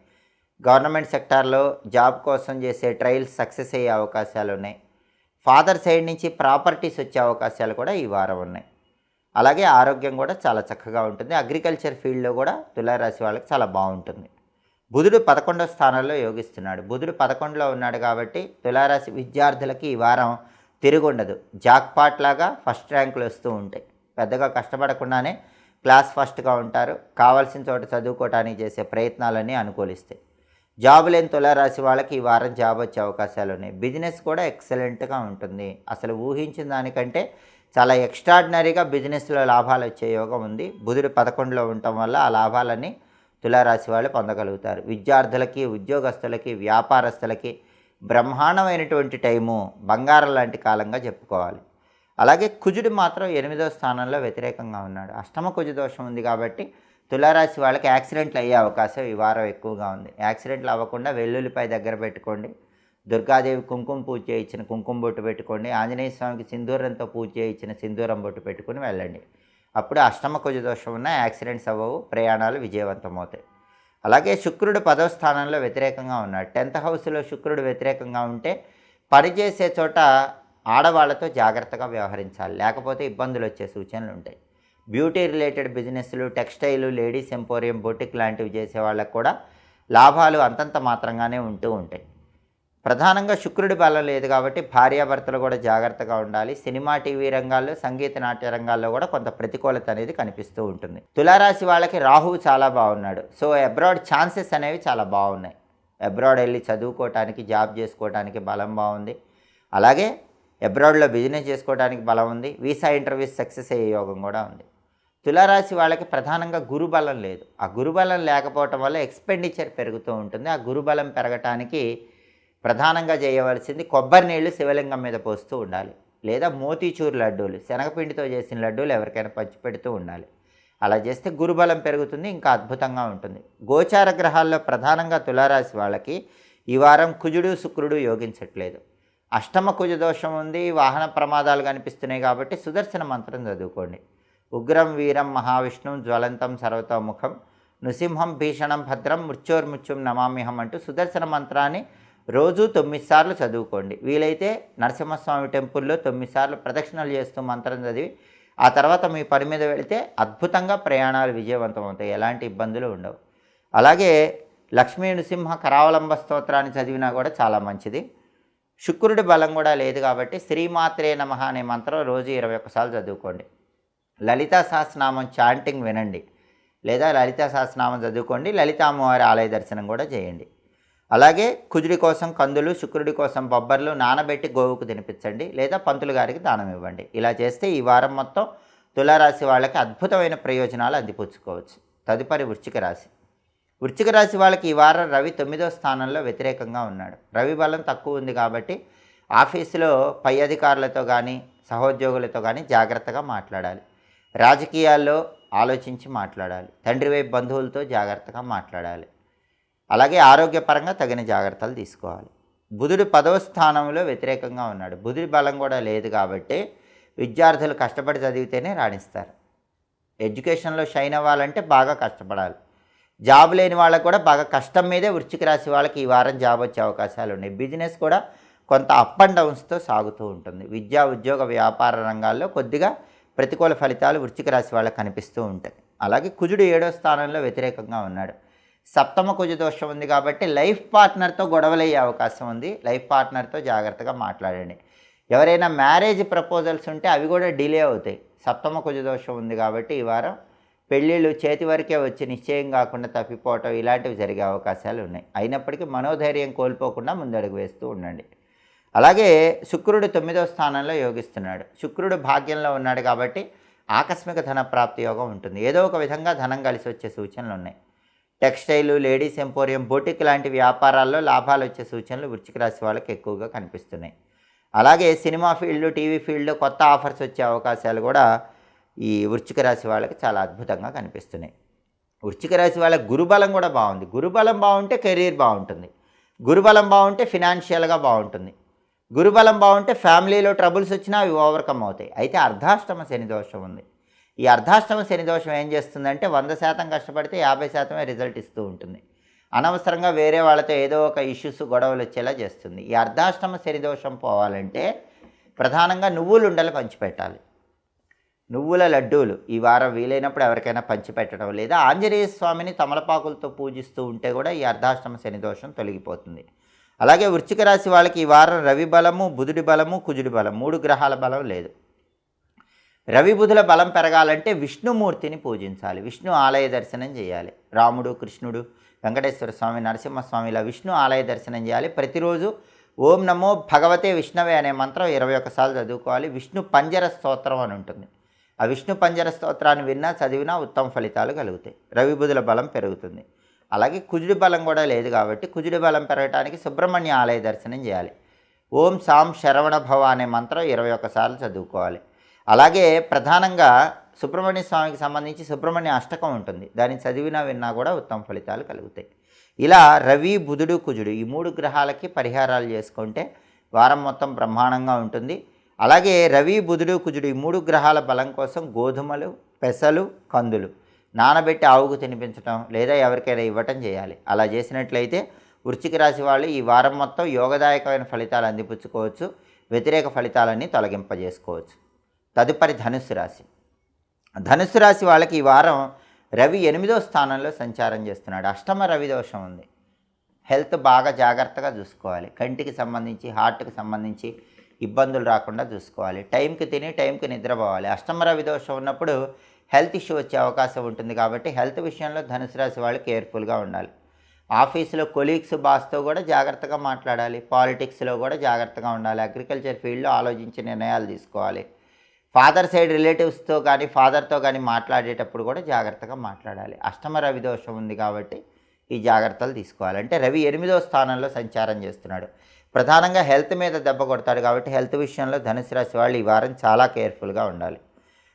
గవర్నమెంట్ సెక్టార్లో జాబ్ కోసం చేసే ట్రయల్స్ సక్సెస్ అయ్యే అవకాశాలు ఉన్నాయి. ఫాదర్ సైడ్ నుంచి ప్రాపర్టీస్ వచ్చే అవకాశాలు కూడా ఈ వారం ఉన్నాయి. అలాగే ఆరోగ్యం కూడా చాలా చక్కగా ఉంటుంది. అగ్రికల్చర్ ఫీల్డ్లో కూడా తులారాశి వాళ్ళకి చాలా బాగుంటుంది. బుధుడు 11వ స్థానంలో యోగిస్తున్నాడు. బుధుడు 11లో ఉన్నాడు కాబట్టి తులారాశి విద్యార్థులకి ఈ వారం తిరుగుండదు. జాక్పాట్ లాగా ఫస్ట్ ర్యాంకులు వస్తూ ఉంటాయి. పెద్దగా కష్టపడకుండానే క్లాస్ ఫస్ట్గా ఉంటారు. కావాల్సిన చోట చదువుకోవడానికి చేసే ప్రయత్నాలన్నీ అనుకూలిస్తాయి. జాబ్ లేని తులారాశి వాళ్ళకి ఈ వారం జాబ్ వచ్చే అవకాశాలు ఉన్నాయి. బిజినెస్ కూడా ఎక్సలెంట్గా ఉంటుంది. అసలు ఊహించిన దానికంటే చాలా ఎక్స్ట్రాడినరీగా బిజినెస్లో లాభాలు వచ్చే యోగం ఉంది. బుధుడు 11లో ఉండటం వల్ల ఆ లాభాలన్నీ తులారాశి వాళ్ళు పొందగలుగుతారు. విద్యార్థులకి, ఉద్యోగస్తులకి, వ్యాపారస్తులకి బ్రహ్మాండమైనటువంటి టైము, బంగారం లాంటి కాలంగా చెప్పుకోవాలి. అలాగే కుజుడు మాత్రం 8వ స్థానంలో వ్యతిరేకంగా ఉన్నాడు. అష్టమ కుజ దోషం ఉంది కాబట్టి తులారాశి వాళ్ళకి యాక్సిడెంట్లు అయ్యే అవకాశం ఈ వారం ఎక్కువగా ఉంది. యాక్సిడెంట్లు అవ్వకుండా వెల్లుల్లిపై దగ్గర పెట్టుకోండి. దుర్గాదేవి కుంకుమ పూజ చేయించిన కుంకుమ బొట్టు పెట్టుకోండి. ఆంజనేయ స్వామికి సింధూరంతో పూజ చేయించిన సింధూరం బొట్టు పెట్టుకుని వెళ్ళండి. అప్పుడు అష్టమ కుజ దోషం ఉన్న యాక్సిడెంట్స్ అవ్వవు, ప్రయాణాలు విజయవంతమవుతాయి. అలాగే శుక్రుడు 10వ స్థానంలో వ్యతిరేకంగా ఉన్నాడు. 10th హౌస్లో శుక్రుడు వ్యతిరేకంగా ఉంటే పనిచేసే చోట ఆడవాళ్లతో జాగ్రత్తగా వ్యవహరించాలి, లేకపోతే ఇబ్బందులు వచ్చే సూచనలు ఉంటాయి. బ్యూటీ రిలేటెడ్ బిజినెస్లు, టెక్స్టైలు, లేడీస్ ఎంపోరియం, బొటిక్ లాంటివి చేసే వాళ్ళకు కూడా లాభాలు అంతంత మాత్రంగానే ఉంటూ ఉంటాయి. ప్రధానంగా శుక్రుడి బలం లేదు కాబట్టి భార్యాభర్తలు కూడా జాగ్రత్తగా ఉండాలి. సినిమా, టీవీ రంగాల్లో, సంగీత నాట్య రంగాల్లో కూడా కొంత ప్రతికూలత అనేది కనిపిస్తూ ఉంటుంది. తులారాశి వాళ్ళకి రాహువు చాలా బాగున్నాడు. సో అబ్రాడ్ ఛాన్సెస్ అనేవి చాలా బాగున్నాయి. అబ్రాడ్ వెళ్ళి చదువుకోవటానికి, జాబ్ చేసుకోవడానికి బలం బాగుంది. అలాగే అబ్రాడ్లో బిజినెస్ చేసుకోవడానికి బలం ఉంది. వీసా ఇంటర్వ్యూస్ సక్సెస్ అయ్యే యోగం కూడా ఉంది. తులారాశి వాళ్ళకి ప్రధానంగా గురుబలం లేదు. ఆ గురుబలం లేకపోవటం వల్ల ఎక్స్పెండిచర్ పెరుగుతూ ఉంటుంది. ఆ గురుబలం పెరగటానికి ప్రధానంగా చేయవలసింది కొబ్బరి నీళ్లు శివలింగం మీద పోస్తూ ఉండాలి, లేదా మోతీచూర్ లడ్డూలు, శనగపిండితో చేసిన లడ్డూలు ఎవరికైనా పంచిపెడుతూ ఉండాలి. అలా చేస్తే గురుబలం పెరుగుతుంది, ఇంకా అద్భుతంగా ఉంటుంది. గోచార గ్రహాల్లో ప్రధానంగా తులారాశి వాళ్ళకి ఈ వారం కుజుడు, శుక్రుడు యోగించట్లేదు. అష్టమ కుజ దోషం ఉంది, వాహన ప్రమాదాలు కనిపిస్తున్నాయి కాబట్టి సుదర్శన మంత్రం చదువుకోండి. ఉగ్రం వీరం మహావిష్ణుం జ్వలంతం సర్వతోముఖం నృసింహం భీషణం భద్రం మృత్యోర్మృత్యుం నమామ్యహం అంటూ సుదర్శన మంత్రాన్ని రోజు 9 సార్లు చదువుకోండి. వీలైతే నరసింహస్వామి టెంపుల్లో 9 సార్లు ప్రదక్షిణలు చేస్తూ మంత్రం చదివి ఆ తర్వాత మీ పని మీద వెళితే అద్భుతంగా ప్రయాణాలు విజయవంతం అవుతాయి, ఎలాంటి ఇబ్బందులు ఉండవు. అలాగే లక్ష్మీ నృసింహ కరావలంబ స్తోత్రాన్ని చదివినా కూడా చాలా మంచిది. శుక్రుడి బలం కూడా లేదు కాబట్టి శ్రీమాత్రే నమః అనే మంత్రం రోజు 21 సార్లు చదువుకోండి. లలితా సహస్రనామం చాంటింగ్ వినండి, లేదా లలితా సహస్రనామం చదువుకోండి. లలితా అమ్మవారి ఆలయ దర్శనం కూడా చేయండి. అలాగే కుజుడి కోసం కందులు, శుక్రుడి కోసం బొబ్బర్లు నానబెట్టి గోవుకు తినిపించండి, లేదా పంతులు గారికి దానం ఇవ్వండి. ఇలా చేస్తే ఈ వారం మొత్తం తులారాశి వాళ్ళకి అద్భుతమైన ప్రయోజనాలు అందిపుచ్చుకోవచ్చు. తదుపరి వృశ్చిక రాశి. వృశ్చిక రాశి వాళ్ళకి ఈ వారం రవి 9వ స్థానంలో వ్యతిరేకంగా ఉన్నాడు. రవి బలం తక్కువ ఉంది కాబట్టి ఆఫీసులో పై అధికారులతో కానీ, సహోద్యోగులతో కానీ జాగ్రత్తగా మాట్లాడాలి. రాజకీయాల్లో ఆలోచించి మాట్లాడాలి. తండ్రి వైపు బంధువులతో జాగ్రత్తగా మాట్లాడాలి. అలాగే ఆరోగ్యపరంగా తగిన జాగ్రత్తలు తీసుకోవాలి. బుధుడు 10వ స్థానంలో వ్యతిరేకంగా ఉన్నాడు. బుధుడి బలం కూడా లేదు కాబట్టి విద్యార్థులు కష్టపడి చదివితేనే రాణిస్తారు. ఎడ్యుకేషన్లో షైన్ అవ్వాలంటే బాగా కష్టపడాలి. జాబ్ లేని వాళ్ళకు కూడా బాగా కష్టం మీదే వృశ్చిక రాశి వాళ్ళకి ఈ వారం జాబ్ వచ్చే అవకాశాలు ఉన్నాయి. బిజినెస్ కూడా కొంత అప్ అండ్ డౌన్స్తో సాగుతూ ఉంటుంది. విద్యా, ఉద్యోగ, వ్యాపార రంగాల్లో కొద్దిగా ప్రతికూల ఫలితాలు వృశ్చిక రాశి వాళ్ళకి కనిపిస్తూ ఉంటాయి. అలాగే కుజుడు 7వ స్థానంలో వ్యతిరేకంగా ఉన్నాడు. సప్తమ కుజ దోషం ఉంది కాబట్టి లైఫ్ పార్ట్నర్తో గొడవలయ్యే అవకాశం ఉంది. లైఫ్ పార్ట్నర్తో జాగ్రత్తగా మాట్లాడండి. ఎవరైనా మ్యారేజ్ ప్రపోజల్స్ ఉంటే అవి కూడా డిలే అవుతాయి. సప్తమ కుజ దోషం ఉంది కాబట్టి ఈ వారం పెళ్ళిళ్ళు చేతి వరకే వచ్చి నిశ్చయం కాకుండా తప్పిపోవటం ఇలాంటివి జరిగే అవకాశాలు ఉన్నాయి. అయినప్పటికీ మనోధైర్యం కోల్పోకుండా ముందడుగు వేస్తూ ఉండండి. అలాగే శుక్రుడు 9వ స్థానంలో యోగిస్తున్నాడు. శుక్రుడు భాగ్యంలో ఉన్నాడు కాబట్టి ఆకస్మిక ధన ప్రాప్తి యోగం ఉంటుంది. ఏదో ఒక విధంగా ధనం కలిసి వచ్చే సూచనలు ఉన్నాయి. టెక్స్టైలు, లేడీస్ ఎంపోరియం, బొటిక్ లాంటి వ్యాపారాల్లో లాభాలు వచ్చే సూచనలు వృశ్చిక రాశి వాళ్ళకి ఎక్కువగా కనిపిస్తున్నాయి. అలాగే సినిమా ఫీల్డ్, టీవీ ఫీల్డ్లో కొత్త ఆఫర్స్ వచ్చే అవకాశాలు కూడా ఈ వృశ్చిక రాశి వాళ్ళకి చాలా అద్భుతంగా కనిపిస్తున్నాయి. వృశ్చిక రాశి వాళ్ళకి గురుబలం కూడా బాగుంది. గురుబలం బాగుంటే కెరీర్ బాగుంటుంది. గురుబలం బాగుంటే ఫినాన్షియల్గా బాగుంటుంది. గురుబలం బాగుంటే ఫ్యామిలీలో ట్రబుల్స్ వచ్చినా అవి ఓవర్కమ్ అవుతాయి. అయితే అర్ధాష్టమ శని దోషం ఉంది. ఈ అర్ధాష్టమ శని దోషం ఏం చేస్తుందంటే 100% కష్టపడితే 50% రిజల్ట్ ఇస్తూ ఉంటుంది. అనవసరంగా వేరే వాళ్ళతో ఏదో ఒక ఇష్యూస్ గొడవలు వచ్చేలా చేస్తుంది. ఈ అర్ధాష్టమ శని దోషం పోవాలంటే ప్రధానంగా నువ్వులు ఉండలు పంచిపెట్టాలి. నువ్వుల లడ్డూలు ఈ వారం వీలైనప్పుడు ఎవరికైనా పంచిపెట్టడం, లేదా ఆంజనేయ స్వామిని తమలపాకులతో పూజిస్తూ ఉంటే కూడా ఈ అర్ధాష్టమ శని దోషం తొలగిపోతుంది. అలాగే వృశ్చిక రాశి వాళ్ళకి ఈ వారం రవి బలము, బుధుడి బలము, కుజుడి బలం 3 గ్రహాల బలం లేదు. రవి బుధుల బలం పెరగాలంటే విష్ణుమూర్తిని పూజించాలి, విష్ణు ఆలయ దర్శనం చేయాలి. రాముడు, కృష్ణుడు, వెంకటేశ్వర స్వామి, నరసింహస్వామి ఇలా విష్ణు ఆలయ దర్శనం చేయాలి. ప్రతిరోజు ఓం నమో భగవతే విష్ణవే అనే మంత్రం 21 సార్లు చదువుకోవాలి. విష్ణు పంజర స్తోత్రం అని ఉంటుంది. ఆ విష్ణు పంజర స్తోత్రాన్ని విన్నా చదివినా ఉత్తమ ఫలితాలు కలుగుతాయి. రవి బుధుల బలం పెరుగుతుంది. అలాగే కుజుడి బలం కూడా లేదు కాబట్టి కుజుడి బలం పెరగడానికి సుబ్రహ్మణ్య ఆలయ దర్శనం చేయాలి. ఓం సాం శరవణ భవ అనే మంత్రం 21 సార్లు చదువుకోవాలి. అలాగే ప్రధానంగా సుబ్రహ్మణ్య స్వామికి సంబంధించి సుబ్రహ్మణ్య అష్టకం ఉంటుంది. దాన్ని చదివినా విన్నా కూడా ఉత్తమ ఫలితాలు కలుగుతాయి. ఇలా రవి, బుధుడు, కుజుడు ఈ 3 గ్రహాలకి పరిహారాలు చేసుకుంటే వారం మొత్తం బ్రహ్మాండంగా ఉంటుంది. అలాగే రవి, బుధుడు, కుజుడు ఈ 3 గ్రహాల బలం కోసం గోధుమలు, పెసలు, కందులు నానబెట్టి ఆవుకు తినిపించడం లేదా ఎవరికైనా ఇవ్వటం చేయాలి. అలా చేసినట్లయితే వృశ్చిక రాశి వాళ్ళు ఈ వారం మొత్తం యోగదాయకమైన ఫలితాలు అందిపుచ్చుకోవచ్చు, వ్యతిరేక ఫలితాలన్నీ తొలగింపజేసుకోవచ్చు. తదుపరి ధనుస్సు రాశి. ధనుస్సు రాశి వాళ్ళకి ఈ వారం రవి 8వ స్థానంలో సంచారం చేస్తున్నాడు. అష్టమ రవి దోషం ఉంది. హెల్త్ బాగా జాగ్రత్తగా చూసుకోవాలి. కంటికి సంబంధించి, హార్ట్కి సంబంధించి ఇబ్బందులు రాకుండా చూసుకోవాలి. టైంకి తిని టైంకి నిద్రపోవాలి. అష్టమ రవి దోషం ఉన్నప్పుడు హెల్త్ ఇష్యూ వచ్చే అవకాశం ఉంటుంది కాబట్టి హెల్త్ విషయంలో ధనుసు రాశి వాళ్ళు కేర్ఫుల్గా ఉండాలి. ఆఫీసులో కొలీగ్స్, బాస్తో కూడా జాగ్రత్తగా మాట్లాడాలి. పాలిటిక్స్లో కూడా జాగ్రత్తగా ఉండాలి. అగ్రికల్చర్ ఫీల్డ్లో ఆలోచించి నిర్ణయాలు తీసుకోవాలి. ఫాదర్ సైడ్ రిలేటివ్స్తో కానీ ఫాదర్తో కానీ మాట్లాడేటప్పుడు కూడా జాగ్రత్తగా మాట్లాడాలి. అష్టమ రవి దోషం ఉంది కాబట్టి ఈ జాగ్రత్తలు తీసుకోవాలి. అంటే రవి 8వ స్థానంలో సంచారం చేస్తున్నాడు. ప్రధానంగా హెల్త్ మీద దెబ్బ కొడతాడు కాబట్టి హెల్త్ విషయంలో ధనుసు రాశి వాళ్ళు ఈ వారం చాలా కేర్ఫుల్గా ఉండాలి.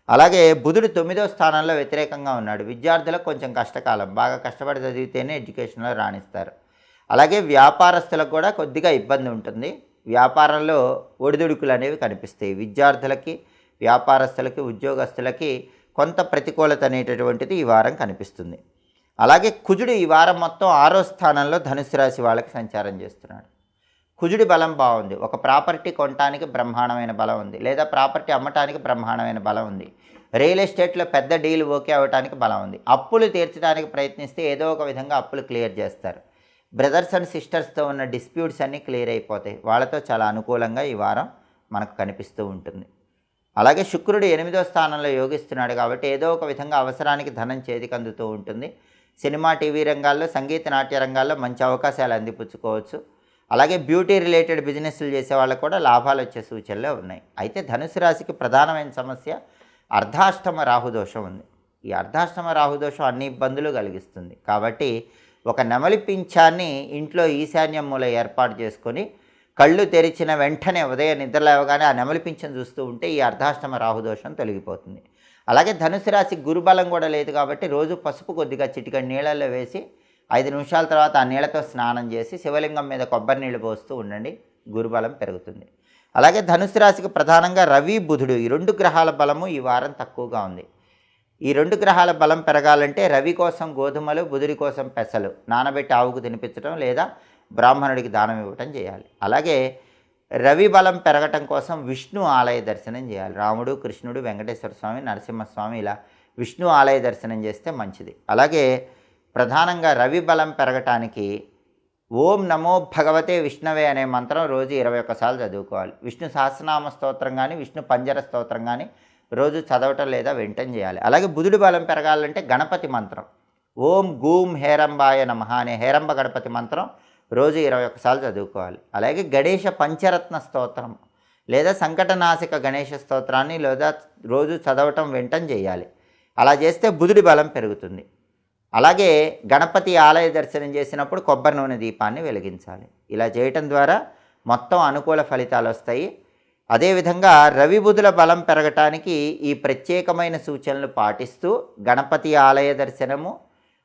అలాగే బుధుడు 9వ స్థానంలో వ్యతిరేకంగా ఉన్నాడు. విద్యార్థులకు కొంచెం కష్టకాలం, బాగా కష్టపడి చదివితేనే ఎడ్యుకేషన్లో రాణిస్తారు. అలాగే వ్యాపారస్తులకు కూడా కొద్దిగా ఇబ్బంది ఉంటుంది. వ్యాపారంలో ఒడిదుడుకులు అనేవి కనిపిస్తాయి. విద్యార్థులకి, వ్యాపారస్తులకి, ఉద్యోగస్తులకి కొంత ప్రతికూలత అనేటటువంటిది ఈ వారం కనిపిస్తుంది. అలాగే కుజుడు ఈ వారం మొత్తం 6వ స్థానంలో ధనుసు రాశి వాళ్ళకి సంచారం చేస్తున్నాడు. కుజుడి బలం బాగుంది. ఒక ప్రాపర్టీ కొనడానికి బ్రహ్మాండమైన బలం ఉంది, లేదా ప్రాపర్టీ అమ్మటానికి బ్రహ్మాండమైన బలం ఉంది. రియల్ ఎస్టేట్లో పెద్ద డీల్ ఓకే అవ్వడానికి బలం ఉంది. అప్పులు తీర్చడానికి ప్రయత్నిస్తే ఏదో ఒక విధంగా అప్పులు క్లియర్ చేస్తారు. బ్రదర్స్ అండ్ సిస్టర్స్తో ఉన్న డిస్ప్యూట్స్ అన్నీ క్లియర్ అయిపోతాయి. వాళ్ళతో చాలా అనుకూలంగా ఈ వారం మనకు కనిపిస్తూ ఉంటుంది. అలాగే శుక్రుడు 8వ స్థానంలో యోగిస్తున్నాడు కాబట్టి ఏదో ఒక విధంగా అవసరానికి ధనం చేతికి అందుతూ ఉంటుంది. సినిమా, టీవీ రంగాల్లో, సంగీత, నాట్య రంగాల్లో మంచి అవకాశాలు అందిపుచ్చుకోవచ్చు. అలాగే బ్యూటీ రిలేటెడ్ బిజినెస్లు చేసే వాళ్ళకు కూడా లాభాలు వచ్చే సూచనలే ఉన్నాయి. అయితే ధనుసు రాశికి ప్రధానమైన సమస్య అర్ధాష్టమ రాహుదోషం ఉంది. ఈ అర్ధాష్టమ రాహుదోషం అన్ని ఇబ్బందులు కలిగిస్తుంది. కాబట్టి ఒక నెమలి పింఛాన్ని ఇంట్లో ఈశాన్యం మూల ఏర్పాటు చేసుకొని కళ్ళు తెరిచిన వెంటనే ఉదయం నిద్ర లేవగానే ఆ నెమలి పింఛను చూస్తూ ఉంటే ఈ అర్ధాష్టమ రాహుదోషం తొలగిపోతుంది. అలాగే ధనుసు రాశి గురుబలం కూడా లేదు కాబట్టి రోజు పసుపు కొద్దిగా చిటికెడు నీళ్ళల్లో వేసి 5 నిమిషాల తర్వాత ఆ నీళ్ళతో స్నానం చేసి శివలింగం మీద కొబ్బరి నీళ్ళు పోస్తూ ఉండండి, గురుబలం పెరుగుతుంది. అలాగే ధనుసు రాశికి ప్రధానంగా రవి, బుధుడు ఈ 2 గ్రహాల బలము ఈ వారం తక్కువగా ఉంది. ఈ 2 గ్రహాల బలం పెరగాలంటే రవి కోసం గోధుమలు, బుధుడి కోసం పెసలు నానబెట్టి ఆవుకు తినిపించడం లేదా బ్రాహ్మణుడికి దానం ఇవ్వటం చేయాలి. అలాగే రవి బలం పెరగటం కోసం విష్ణు ఆలయ దర్శనం చేయాలి. రాముడు, కృష్ణుడు, వెంకటేశ్వర స్వామి, నరసింహస్వామి ఇలా విష్ణు ఆలయ దర్శనం చేస్తే మంచిది. అలాగే ప్రధానంగా రవి బలం పెరగటానికి ఓం నమో భగవతే విష్ణవే అనే మంత్రం రోజు 21 సార్లు చదువుకోవాలి. విష్ణు సహస్రనామ స్తోత్రం కానీ, విష్ణు పంజర స్తోత్రం కానీ రోజు చదవటం లేదా వింటం చేయాలి. అలాగే బుధుడి బలం పెరగాలంటే గణపతి మంత్రం ఓం గూం హేరంబాయ నమః అనే హేరంబ గణపతి మంత్రం రోజు 21 సార్లు చదువుకోవాలి. అలాగే గణేష పంచరత్న స్తోత్రం లేదా సంకటనాశక గణేష స్తోత్రాన్ని లేదా రోజు చదవటం వింటం చేయాలి. అలా చేస్తే బుధుడి బలం పెరుగుతుంది. అలాగే గణపతి ఆలయ దర్శనం చేసినప్పుడు కొబ్బరి నూనె దీపాన్ని వెలిగించాలి. ఇలా చేయటం ద్వారా మొత్తం అనుకూల ఫలితాలు వస్తాయి. అదేవిధంగా రవి బుధుల బలం పెరగటానికి ఈ ప్రత్యేకమైన సూచనలు పాటిస్తూ గణపతి ఆలయ దర్శనము,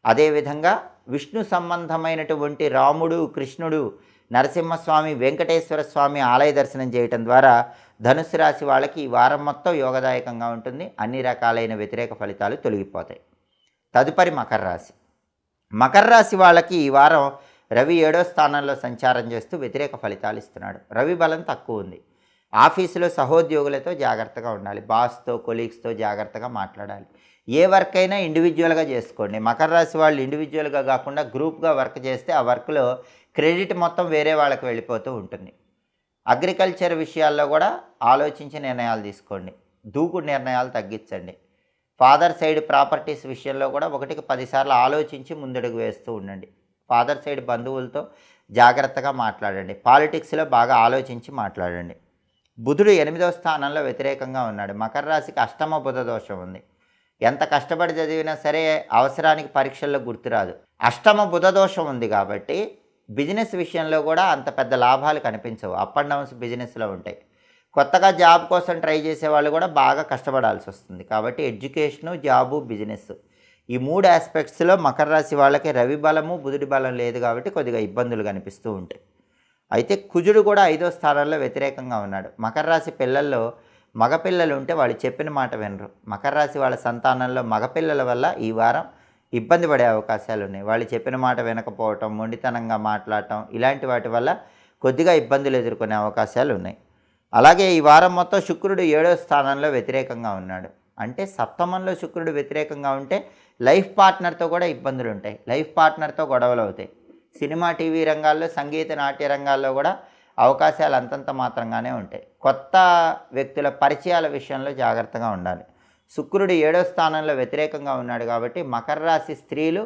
అదేవిధంగా విష్ణు సంబంధమైనటువంటి రాముడు, కృష్ణుడు, నరసింహస్వామి, వెంకటేశ్వర స్వామి ఆలయ దర్శనం చేయటం ద్వారా ధనుసు రాశి వాళ్ళకి ఈ వారం మొత్తం యోగదాయకంగా ఉంటుంది. అన్ని రకాలైన వ్యతిరేక ఫలితాలు తొలగిపోతాయి. తదుపరి మకర రాశి. మకర రాశి వాళ్ళకి ఈ వారం రవి 7వ స్థానంలో సంచారం చేస్తూ వ్యతిరేక ఫలితాలు ఇస్తున్నాడు. రవి బలం తక్కువ ఉంది. ఆఫీసులో సహోద్యోగులతో జాగ్రత్తగా ఉండాలి. బాస్తో, కొలీగ్స్తో జాగ్రత్తగా మాట్లాడాలి. ఏ వర్క్ అయినా ఇండివిజువల్గా చేసుకోండి. మకర రాశి వాళ్ళు ఇండివిజువల్గా కాకుండా గ్రూప్గా వర్క్ చేస్తే ఆ వర్క్లో క్రెడిట్ మొత్తం వేరే వాళ్ళకి వెళ్ళిపోతూ ఉంటుంది. అగ్రికల్చర్ విషయాల్లో కూడా ఆలోచించి నిర్ణయాలు తీసుకోండి. దూకుడు నిర్ణయాలు తగ్గించండి. ఫాదర్ సైడ్ ప్రాపర్టీస్ విషయంలో కూడా 1కి 10 సార్లు ఆలోచించి ముందడుగు వేస్తూ ఉండండి. ఫాదర్ సైడ్ బంధువులతో జాగ్రత్తగా మాట్లాడండి. పాలిటిక్స్లో బాగా ఆలోచించి మాట్లాడండి. బుధుడు 8వ స్థానంలో వ్యతిరేకంగా ఉన్నాడు. మకర రాశికి అష్టమ బుధ దోషం ఉంది. ఎంత కష్టపడి చదివినా సరే అవసరానికి పరీక్షల్లో గుర్తురాదు. అష్టమ బుధ దోషం ఉంది కాబట్టి బిజినెస్ విషయంలో కూడా అంత పెద్ద లాభాలు కనిపించవు. అప్ అండ్ డౌన్స్ బిజినెస్లో ఉంటాయి. కొత్తగా జాబ్ కోసం ట్రై చేసే వాళ్ళు కూడా బాగా కష్టపడాల్సి వస్తుంది. కాబట్టి ఎడ్యుకేషను, జాబు, బిజినెస్ ఈ 3 ఆస్పెక్ట్స్లో మకర రాశి వాళ్ళకి రవి బలము, బుధుడి బలం లేదు కాబట్టి కొద్దిగా ఇబ్బందులు కనిపిస్తూ ఉంటాయి. అయితే కుజుడు కూడా 5వ స్థానంలో వ్యతిరేకంగా ఉన్నాడు. మకర రాశి పిల్లల్లో మగపిల్లలు ఉంటే వాళ్ళు చెప్పిన మాట వినరు. మకర రాశి వాళ్ళ సంతానంలో మగపిల్లల వల్ల ఈ వారం ఇబ్బంది పడే అవకాశాలు ఉన్నాయి. వాళ్ళు చెప్పిన మాట వినకపోవటం, మొండితనంగా మాట్లాడటం ఇలాంటి వాటి వల్ల కొద్దిగా ఇబ్బందులు ఎదుర్కొనే అవకాశాలు ఉన్నాయి. అలాగే ఈ వారం మొత్తం శుక్రుడు 7వ స్థానంలో వ్యతిరేకంగా ఉన్నాడు. అంటే సప్తమంలో శుక్రుడు వ్యతిరేకంగా ఉంటే లైఫ్ పార్ట్నర్తో కూడా ఇబ్బందులు ఉంటాయి. లైఫ్ పార్ట్నర్తో గొడవలు అవుతాయి. సినిమా, టీవీ రంగాల్లో, సంగీత, నాట్య రంగాల్లో కూడా అవకాశాలు అంతంత మాత్రంగానే ఉంటాయి. కొత్త వ్యక్తుల పరిచయాల విషయంలో జాగ్రత్తగా ఉండాలి. శుక్రుడు 7వ స్థానంలో వ్యతిరేకంగా ఉన్నాడు కాబట్టి మకర రాశి స్త్రీలు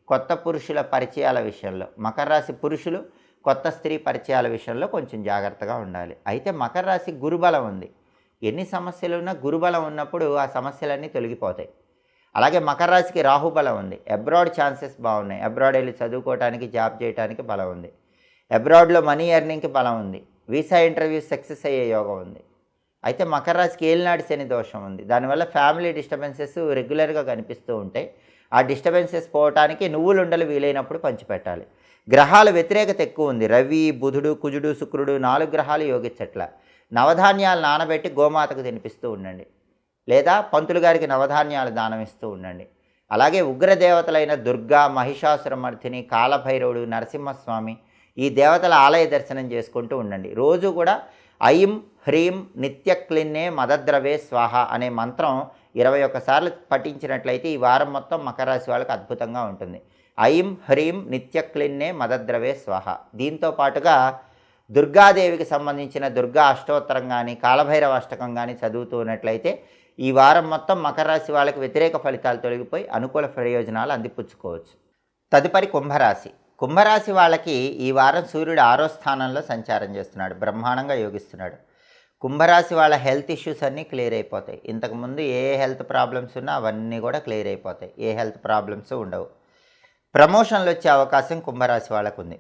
కొత్త పురుషుల పరిచయాల విషయంలో, మకర రాశి పురుషులు కొత్త స్త్రీ పరిచయాల విషయంలో కొంచెం జాగ్రత్తగా ఉండాలి. అయితే మకర రాశి గురుబలం ఉంది. ఎన్ని సమస్యలు ఉన్నా గురుబలం ఉన్నప్పుడు ఆ సమస్యలన్నీ తొలగిపోతాయి. అలాగే మకర రాశికి రాహుబలం ఉంది. అబ్రాడ్ ఛాన్సెస్ బాగున్నాయి. అబ్రాడ్ వెళ్ళి చదువుకోవడానికి, జాబ్ చేయడానికి బలం ఉంది. అబ్రాడ్లో మనీ ఎర్నింగ్కి బలం ఉంది. వీసా ఇంటర్వ్యూస్ సక్సెస్ అయ్యే యోగం ఉంది. అయితే మకర రాశికి ఏలినాటి శని దోషం ఉంది. దానివల్ల ఫ్యామిలీ డిస్టర్బెన్సెస్ రెగ్యులర్గా కనిపిస్తూ ఉంటాయి. ఆ డిస్టర్బెన్సెస్ పోవటానికి నువ్వులుండలు వీలైనప్పుడు పంచిపెట్టాలి. గ్రహాల వ్యతిరేకత ఎక్కువ ఉంది. రవి, బుధుడు, కుజుడు, శుక్రుడు 4 గ్రహాలు యోగించట్ల. నవధాన్యాలు నానబెట్టి గోమాతకు తినిపిస్తూ ఉండండి, లేదా పంతులు గారికి నవధాన్యాలు దానం ఇస్తూ ఉండండి. అలాగే ఉగ్రదేవతలైన దుర్గా, మహిషాసురమర్ధిని, కాలభైరవుడు, నరసింహస్వామి ఈ దేవతల ఆలయ దర్శనం చేసుకుంటూ ఉండండి. రోజు కూడా ఐం హ్రీం నిత్యక్లిన్నే మదద్రవే స్వాహ అనే మంత్రం 21 సార్లు పఠించినట్లయితే ఈ వారం మొత్తం మకర రాశి వాళ్ళకి అద్భుతంగా ఉంటుంది. ఐం హ్రీం నిత్యక్లిన్నే మదద్రవే స్వాహ. దీంతో పాటుగా దుర్గాదేవికి సంబంధించిన దుర్గా అష్టోత్తరం కానీ, కాలభైరవ అష్టకం కానీ చదువుతూ ఉన్నట్లయితే ఈ వారం మొత్తం మకర రాశి వాళ్ళకి వ్యతిరేక ఫలితాలు తొలగిపోయి అనుకూల ప్రయోజనాలు అందిపుచ్చుకోవచ్చు. తదుపరి కుంభరాశి. కుంభరాశి వాళ్ళకి ఈ వారం సూర్యుడు 6వ స్థానంలో సంచారం చేస్తున్నాడు. బ్రహ్మాండంగా యోగిస్తున్నాడు. కుంభరాశి వాళ్ళ హెల్త్ ఇష్యూస్ అన్నీ క్లియర్ అయిపోతాయి. ఇంతకుముందు ఏ హెల్త్ ప్రాబ్లమ్స్ ఉన్నా అవన్నీ కూడా క్లియర్ అయిపోతాయి. ఏ హెల్త్ ప్రాబ్లమ్స్ ఉండవు. ప్రమోషన్లు వచ్చే అవకాశం కుంభరాశి వాళ్ళకు ఉంది.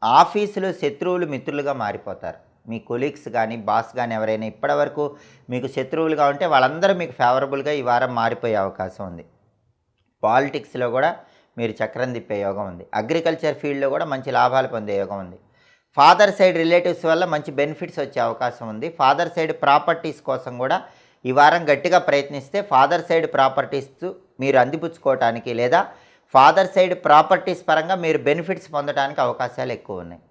ఆఫీసులో శత్రువులు మిత్రులుగా మారిపోతారు. మీ కొలీగ్స్ కానీ, బాస్ కానీ ఎవరైనా ఇప్పటివరకు మీకు శత్రువులుగా ఉంటే వాళ్ళందరూ మీకు ఫేవరబుల్గా ఈ వారం మారిపోయే అవకాశం ఉంది. పాలిటిక్స్లో కూడా మీరు చక్రం తిప్పే యోగం ఉంది. అగ్రికల్చర్ ఫీల్డ్లో కూడా మంచి లాభాలు పొందే యోగం ఉంది. ఫాదర్ సైడ్ రిలేటివ్స్ వల్ల మంచి బెనిఫిట్స్ వచ్చే అవకాశం ఉంది. ఫాదర్ సైడ్ ప్రాపర్టీస్ కోసం కూడా ఈ వారం గట్టిగా ప్రయత్నిస్తే ఫాదర్ సైడ్ ప్రాపర్టీస్ మీరు అందిపుచ్చుకోవటానికి, లేదా ఫాదర్ సైడ్ ప్రాపర్టీస్ పరంగా మీరు బెనిఫిట్స్ పొందడానికి అవకాశాలు ఎక్కువ ఉన్నాయి.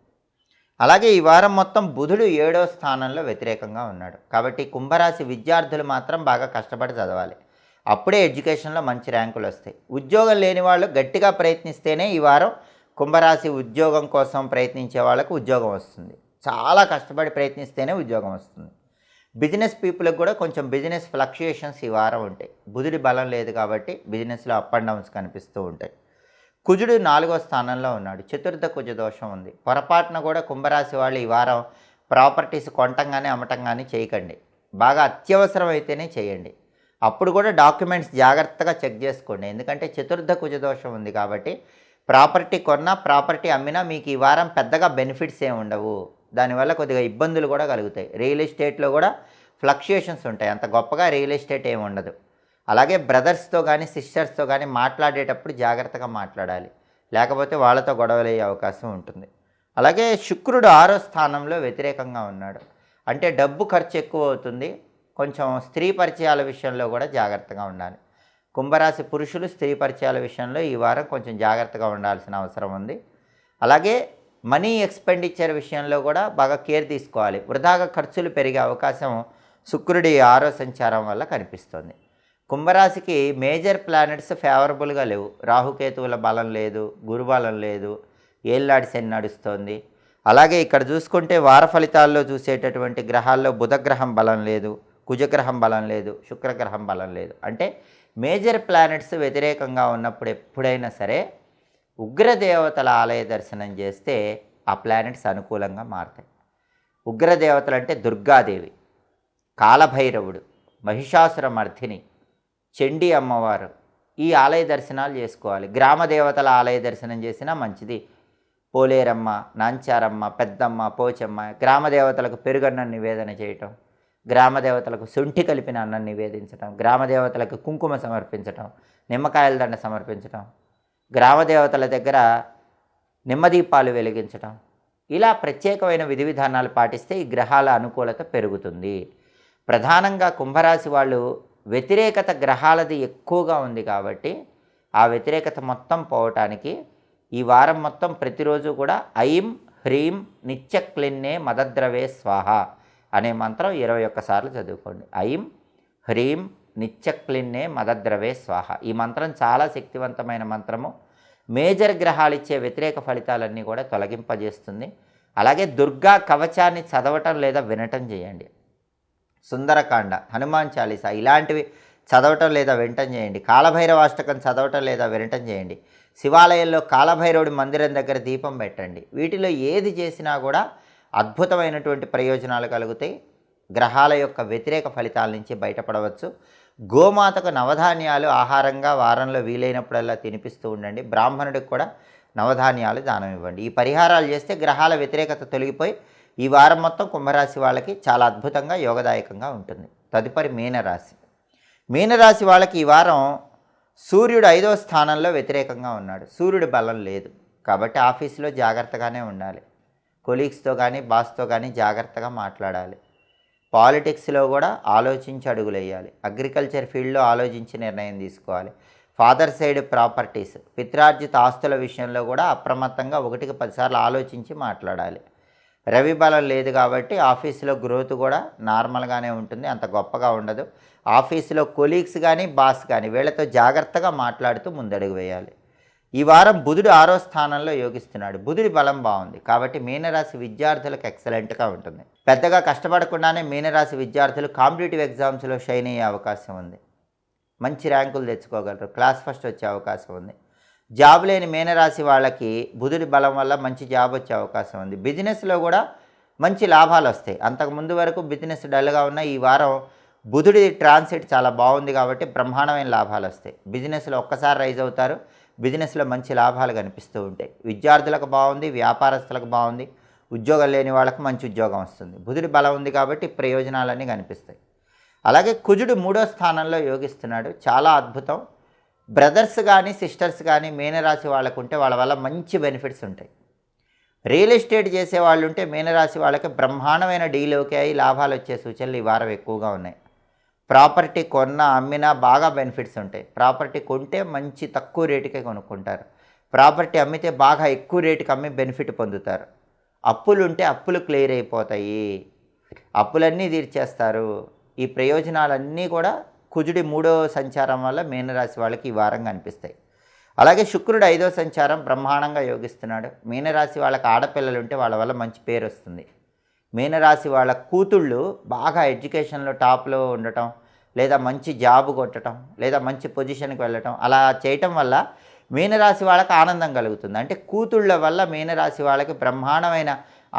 అలాగే ఈ వారం మొత్తం బుధుడు 7వ స్థానంలో వ్యతిరేకంగా ఉన్నాడు. కాబట్టి కుంభరాశి విద్యార్థులు మాత్రం బాగా కష్టపడి చదవాలి. అప్పుడే ఎడ్యుకేషన్లో మంచి ర్యాంకులు వస్తాయి. ఉద్యోగం లేని వాళ్ళు గట్టిగా ప్రయత్నిస్తేనే ఈ వారం కుంభరాశి ఉద్యోగం కోసం ప్రయత్నించే వాళ్ళకు ఉద్యోగం వస్తుంది. చాలా కష్టపడి ప్రయత్నిస్తేనే ఉద్యోగం వస్తుంది. బిజినెస్ పీపుల్కి కూడా కొంచెం బిజినెస్ ఫ్లక్చుయేషన్స్ ఈ వారం ఉంటాయి. బుధుడి బలం లేదు కాబట్టి బిజినెస్లో అప్ అండ్ డౌన్స్ కనిపిస్తూ ఉంటాయి. కుజుడు 4వ స్థానంలో ఉన్నాడు. చతుర్థ కుజ దోషం ఉంది. పొరపాటున కూడా కుంభరాశి వాళ్ళు ఈ వారం ప్రాపర్టీస్ కొనటం కానీ అమ్మటం కానీ చేయకండి. బాగా అత్యవసరం అయితేనే చేయండి. అప్పుడు కూడా డాక్యుమెంట్స్ జాగ్రత్తగా చెక్ చేసుకోండి. ఎందుకంటే చతుర్థ కుజ దోషం ఉంది కాబట్టి ప్రాపర్టీ కొన్నా, ప్రాపర్టీ అమ్మినా మీకు ఈ వారం పెద్దగా బెనిఫిట్స్ ఏమి ఉండవు. దానివల్ల కొద్దిగా ఇబ్బందులు కూడా కలుగుతాయి. రియల్ ఎస్టేట్లో కూడా ఫ్లక్చుయేషన్స్ ఉంటాయి. అంత గొప్పగా రియల్ ఎస్టేట్ ఏమి ఉండదు. అలాగే బ్రదర్స్తో కానీ, సిస్టర్స్తో కానీ మాట్లాడేటప్పుడు జాగ్రత్తగా మాట్లాడాలి. లేకపోతే వాళ్ళతో గొడవలు అయ్యే అవకాశం ఉంటుంది. అలాగే శుక్రుడు 6వ స్థానంలో వ్యతిరేకంగా ఉన్నాడు. అంటే డబ్బు ఖర్చు ఎక్కువ అవుతుంది. కొంచెం స్త్రీ పరిచయాల విషయంలో కూడా జాగ్రత్తగా ఉండాలి. కుంభరాశి పురుషులు స్త్రీ పరిచయాల విషయంలో ఈ వారం కొంచెం జాగ్రత్తగా ఉండాల్సిన అవసరం ఉంది. అలాగే మనీ ఎక్స్పెండిచర్ విషయంలో కూడా బాగా కేర్ తీసుకోవాలి. వృధాగా ఖర్చులు పెరిగే అవకాశం శుక్రుడి 6వ సంచారం వల్ల కనిపిస్తుంది. కుంభరాశికి మేజర్ ప్లానెట్స్ ఫేవరబుల్గా లేవు. రాహుకేతువుల బలం లేదు, గురు బలం లేదు, ఏళ్ళనాటి శని నడుస్తోంది. అలాగే ఇక్కడ చూసుకుంటే వార ఫలితాల్లో చూసేటటువంటి గ్రహాల్లో బుధగ్రహం బలం లేదు, కుజగ్రహం బలం లేదు, శుక్రగ్రహం బలం లేదు. అంటే మేజర్ ప్లానెట్స్ వ్యతిరేకంగా ఉన్నప్పుడు ఎప్పుడైనా సరే ఉగ్రదేవతల ఆలయ దర్శనం చేస్తే ఆ ప్లానెట్స్ అనుకూలంగా మారుతాయి. ఉగ్రదేవతలు అంటే దుర్గాదేవి, కాలభైరవుడు, మహిషాసుర మర్ధిని, చండీ అమ్మవారు, ఈ ఆలయ దర్శనాలు చేసుకోవాలి. గ్రామ దేవతల ఆలయ దర్శనం చేసినా మంచిది. పోలేరమ్మ, నాంచారమ్మ, పెద్దమ్మ, పోచమ్మ, గ్రామ దేవతలకు పెరుగన్నం నివేదన చేయటం, గ్రామ దేవతలకు శొంఠి కలిపిన అన్నం నివేదించటం, గ్రామ దేవతలకు కుంకుమ సమర్పించటం, నిమ్మకాయల దండ సమర్పించటం, గ్రామ దేవతల దగ్గర నిమ్మదీపాలు వెలిగించటం, ఇలా ప్రత్యేకమైన విధి విధానాలు పాటిస్తే ఈ గ్రహాల అనుకూలత పెరుగుతుంది. ప్రధానంగా కుంభరాశి వాళ్ళు వ్యతిరేకత గ్రహాలది ఎక్కువగా ఉంది కాబట్టి ఆ వ్యతిరేకత మొత్తం పోవటానికి ఈ వారం మొత్తం ప్రతిరోజు కూడా ఐం హ్రీం నిత్యక్లిన్నే మదద్రవే స్వాహ అనే మంత్రం 21 సార్లు చదువుకోండి. ఐం హ్రీం నిత్యక్లిన్నే మదద్రవే స్వాహ. ఈ మంత్రం చాలా శక్తివంతమైన మంత్రము. మేజర్ గ్రహాలు ఇచ్చే వ్యతిరేక ఫలితాలన్నీ కూడా తొలగింపజేస్తుంది. అలాగే దుర్గా కవచాన్ని చదవటం లేదా వినటం చేయండి. సుందరకాండ, హనుమాన్ చాలీసా ఇలాంటివి చదవటం లేదా వినటం చేయండి. కాలభైరవాష్టకం చదవటం లేదా వినటం చేయండి. శివాలయంలో కాలభైరవుడి మందిరం దగ్గర దీపం పెట్టండి. వీటిలో ఏది చేసినా కూడా అద్భుతమైనటువంటి ప్రయోజనాలు కలుగుతాయి. గ్రహాల యొక్క వ్యతిరేక ఫలితాల నుంచి బయటపడవచ్చు. గోమాతకు నవధాన్యాలు ఆహారంగా వారంలో వీలైనప్పుడల్లా తినిపిస్తూ ఉండండి. బ్రాహ్మణుడికి కూడా నవధాన్యాలు దానం ఇవ్వండి. ఈ పరిహారాలు చేస్తే గ్రహాల వ్యతిరేకత తొలగిపోయి ఈ వారం మొత్తం కుంభరాశి వాళ్ళకి చాలా అద్భుతంగా యోగదాయకంగా ఉంటుంది. తదుపరి మీనరాశి. మీనరాశి వాళ్ళకి ఈ వారం సూర్యుడు 5వ స్థానంలో వ్యతిరేకంగా ఉన్నాడు. సూర్యుడి బలం లేదు కాబట్టి ఆఫీసులో జాగ్రత్తగానే ఉండాలి. కొలీగ్స్తో కానీ బాస్తో కానీ జాగ్రత్తగా మాట్లాడాలి. పాలిటిక్స్లో కూడా ఆలోచించి అడుగులు వేయాలి. అగ్రికల్చర్ ఫీల్డ్లో ఆలోచించి నిర్ణయం తీసుకోవాలి. ఫాదర్ సైడ్ ప్రాపర్టీస్, పిత్రార్జిత ఆస్తుల విషయంలో కూడా అప్రమత్తంగా 1కి 10 సార్లు ఆలోచించి మాట్లాడాలి. రవి బలం లేదు కాబట్టి ఆఫీసులో గ్రోత్ కూడా నార్మల్గానే ఉంటుంది, అంత గొప్పగా ఉండదు. ఆఫీసులో కొలీగ్స్ కానీ బాస్ కానీ వీళ్ళతో జాగ్రత్తగా మాట్లాడుతూ ముందడుగు వేయాలి. ఈ వారం బుధుడు 6వ స్థానంలో యోగిస్తున్నాడు. బుధుడి బలం బాగుంది కాబట్టి మీనరాశి విద్యార్థులకు ఎక్సలెంట్గా ఉంటుంది. పెద్దగా కష్టపడకుండానే మీనరాశి విద్యార్థులు కాంపిటేటివ్ ఎగ్జామ్స్లో షైన్ అయ్యే అవకాశం ఉంది. మంచి ర్యాంకులు తెచ్చుకోగలరు. క్లాస్ ఫస్ట్ వచ్చే అవకాశం ఉంది. జాబ్ లేని మీనరాశి వాళ్ళకి బుధుడి బలం వల్ల మంచి జాబ్ వచ్చే అవకాశం ఉంది. బిజినెస్లో కూడా మంచి లాభాలు వస్తాయి. అంతకుముందు వరకు బిజినెస్ డల్గా ఉన్న ఈ వారం బుధుడి ట్రాన్సిట్ చాలా బాగుంది కాబట్టి బ్రహ్మాండమైన లాభాలు వస్తాయి. బిజినెస్లో ఒక్కసారి రైజ్ అవుతారు. బిజినెస్లో మంచి లాభాలు కనిపిస్తూ ఉంటాయి. విద్యార్థులకు బాగుంది, వ్యాపారస్తులకు బాగుంది, ఉద్యోగం లేని వాళ్ళకు మంచి ఉద్యోగం వస్తుంది. బుధుడి బలం ఉంది కాబట్టి ప్రయోజనాలన్నీ కనిపిస్తాయి. అలాగే కుజుడు 3వ స్థానంలో యోగిస్తున్నాడు. చాలా అద్భుతం. బ్రదర్స్ కానీ సిస్టర్స్ కానీ మీనరాశి వాళ్ళకు ఉంటే వాళ్ళ వల్ల మంచి బెనిఫిట్స్ ఉంటాయి. రియల్ ఎస్టేట్ చేసే వాళ్ళు ఉంటే మీనరాశి వాళ్ళకి బ్రహ్మాండమైన డీల్ ఓకే అయ్యి లాభాలు వచ్చే సూచనలు ఈ వారం ఎక్కువగా ఉన్నాయి. ప్రాపర్టీ కొన్నా అమ్మినా బాగా బెనిఫిట్స్ ఉంటాయి. ప్రాపర్టీ కొంటే మంచి తక్కువ రేటుకే కొనుక్కుంటారు. ప్రాపర్టీ అమ్మితే బాగా ఎక్కువ రేటుకి అమ్మి బెనిఫిట్ పొందుతారు. అప్పులు ఉంటే అప్పులు క్లియర్ అయిపోతాయి. అప్పులన్నీ తీర్చేస్తారు. ఈ ప్రయోజనాలన్నీ కూడా కుజుడి 3వ సంచారం వల్ల మీనరాశి వాళ్ళకి ఈ వారం కనిపిస్తాయి. అలాగే శుక్రుడు 5వ సంచారం బ్రహ్మాండంగా యోగిస్తున్నాడు. మీనరాశి వాళ్ళకి ఆడపిల్లలు ఉంటే వాళ్ళ వల్ల మంచి పేరు వస్తుంది. మీనరాశి వాళ్ళ కూతుళ్ళు బాగా ఎడ్యుకేషన్లో టాప్లో ఉండటం, లేదా మంచి జాబ్ కొట్టడం, లేదా మంచి పొజిషన్కి వెళ్ళటం, అలా చేయటం వల్ల మీనరాశి వాళ్ళకి ఆనందం కలుగుతుంది. అంటే కూతుళ్ళ వల్ల మీనరాశి వాళ్ళకి బ్రహ్మాండమైన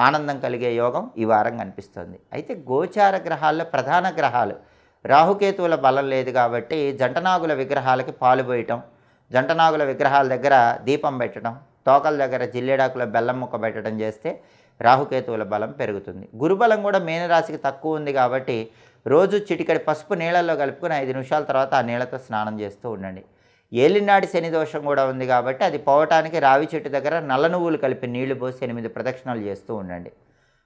ఆనందం కలిగే యోగం ఈ వారం కనిపిస్తుంది. అయితే గోచార గ్రహాల్లో ప్రధాన గ్రహాలు రాహుకేతువుల బలం లేదు కాబట్టి జంటనాగుల విగ్రహాలకి పాలు పోయటం, జంటనాగుల విగ్రహాల దగ్గర దీపం పెట్టడం, తోకల దగ్గర జిల్లేడాకుల బెల్లం ముక్క పెట్టడం చేస్తే రాహుకేతువుల బలం పెరుగుతుంది. గురుబలం కూడా మీనరాశికి తక్కువ ఉంది కాబట్టి రోజు చిటికడి పసుపు నీళ్ళల్లో కలుపుకొని 5 నిమిషాల తర్వాత ఆ నీళ్ళతో స్నానం చేస్తూ ఉండండి. ఏలినాటి శని దోషం కూడా ఉంది కాబట్టి అది పోవటానికి రావి చెట్టు దగ్గర నల్ల నువ్వులు కలిపి నీళ్లు పోసి 8 ప్రదక్షిణాలు చేస్తూ ఉండండి.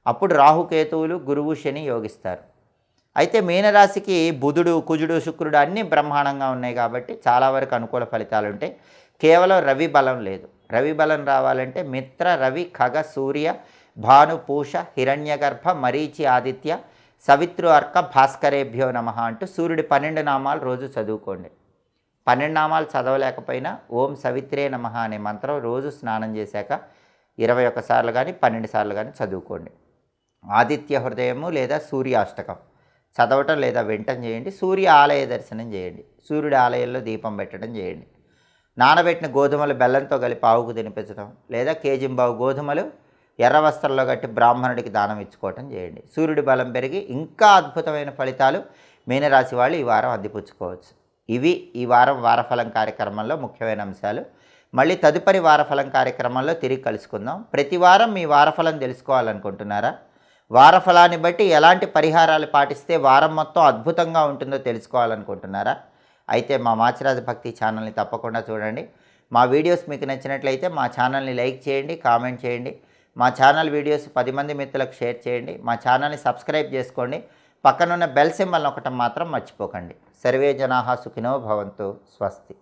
అప్పుడు రాహుకేతువులు గురువు శని యోగిస్తారు. అయితే మీనరాశికి బుధుడు కుజుడు శుక్రుడు అన్నీ బ్రహ్మాండంగా ఉన్నాయి కాబట్టి చాలా వరకు అనుకూల ఫలితాలు ఉంటాయి. కేవలం రవి బలం లేదు. రవి బలం రావాలంటే మిత్ర రవి ఖగ సూర్య భాను పూష హిరణ్యగర్భ మరీచి ఆదిత్య సవిత్రు అర్క భాస్కరేభ్యో నమః అంటూ సూర్యుడి 12 నామాలు రోజు చదువుకోండి. 12 నామాలు చదవలేకపోయినా ఓం సవిత్రే నమః అనే మంత్రం రోజు స్నానం చేశాక 21 సార్లు కానీ 12 సార్లు కానీ చదువుకోండి. ఆదిత్య హృదయము లేదా సూర్యాష్టకం చదవటం లేదా వింటం చేయండి. సూర్య ఆలయ దర్శనం చేయండి. సూర్యుడి ఆలయంలో దీపం పెట్టడం చేయండి. నానబెట్టిన గోధుమలు బెల్లంతో కలిపి ఆవుకు తినిపించడం లేదా కేజింబావు గోధుమలు ఎర్ర వస్త్రంలో కట్టి బ్రాహ్మణుడికి దానం ఇచ్చుకోవటం చేయండి. సూర్యుడి బలం పెరిగి ఇంకా అద్భుతమైన ఫలితాలు మీనరాశి వాళ్ళు ఈ వారం అందిపుచ్చుకోవచ్చు. ఇవి ఈ వారం వారఫలం కార్యక్రమంలో ముఖ్యమైన అంశాలు. మళ్ళీ తదుపరి వారఫలం కార్యక్రమంలో తిరిగి కలుసుకుందాం. ప్రతి వారం మీ వారఫలం తెలుసుకోవాలనుకుంటున్నారా? వారఫలాన్ని బట్టి ఎలాంటి పరిహారాలు పాటిస్తే వారం మొత్తం అద్భుతంగా ఉంటుందో తెలుసుకోవాలనుకుంటున్నారా? అయితే మా మాచిరాజు భక్తి ఛానల్ని తప్పకుండా చూడండి. మా వీడియోస్ మీకు నచ్చినట్లయితే మా ఛానల్ని లైక్ చేయండి, కామెంట్ చేయండి. మా ఛానల్ వీడియోస్ 10 మంది మిత్రులకు షేర్ చేయండి. మా ఛానల్ని సబ్స్క్రైబ్ చేసుకోండి. పక్కనున్న బెల్ సింబల్ నొక్కటం మాత్రం మర్చిపోకండి. సర్వే జనాః సుఖినో భవంతు. స్వస్తి.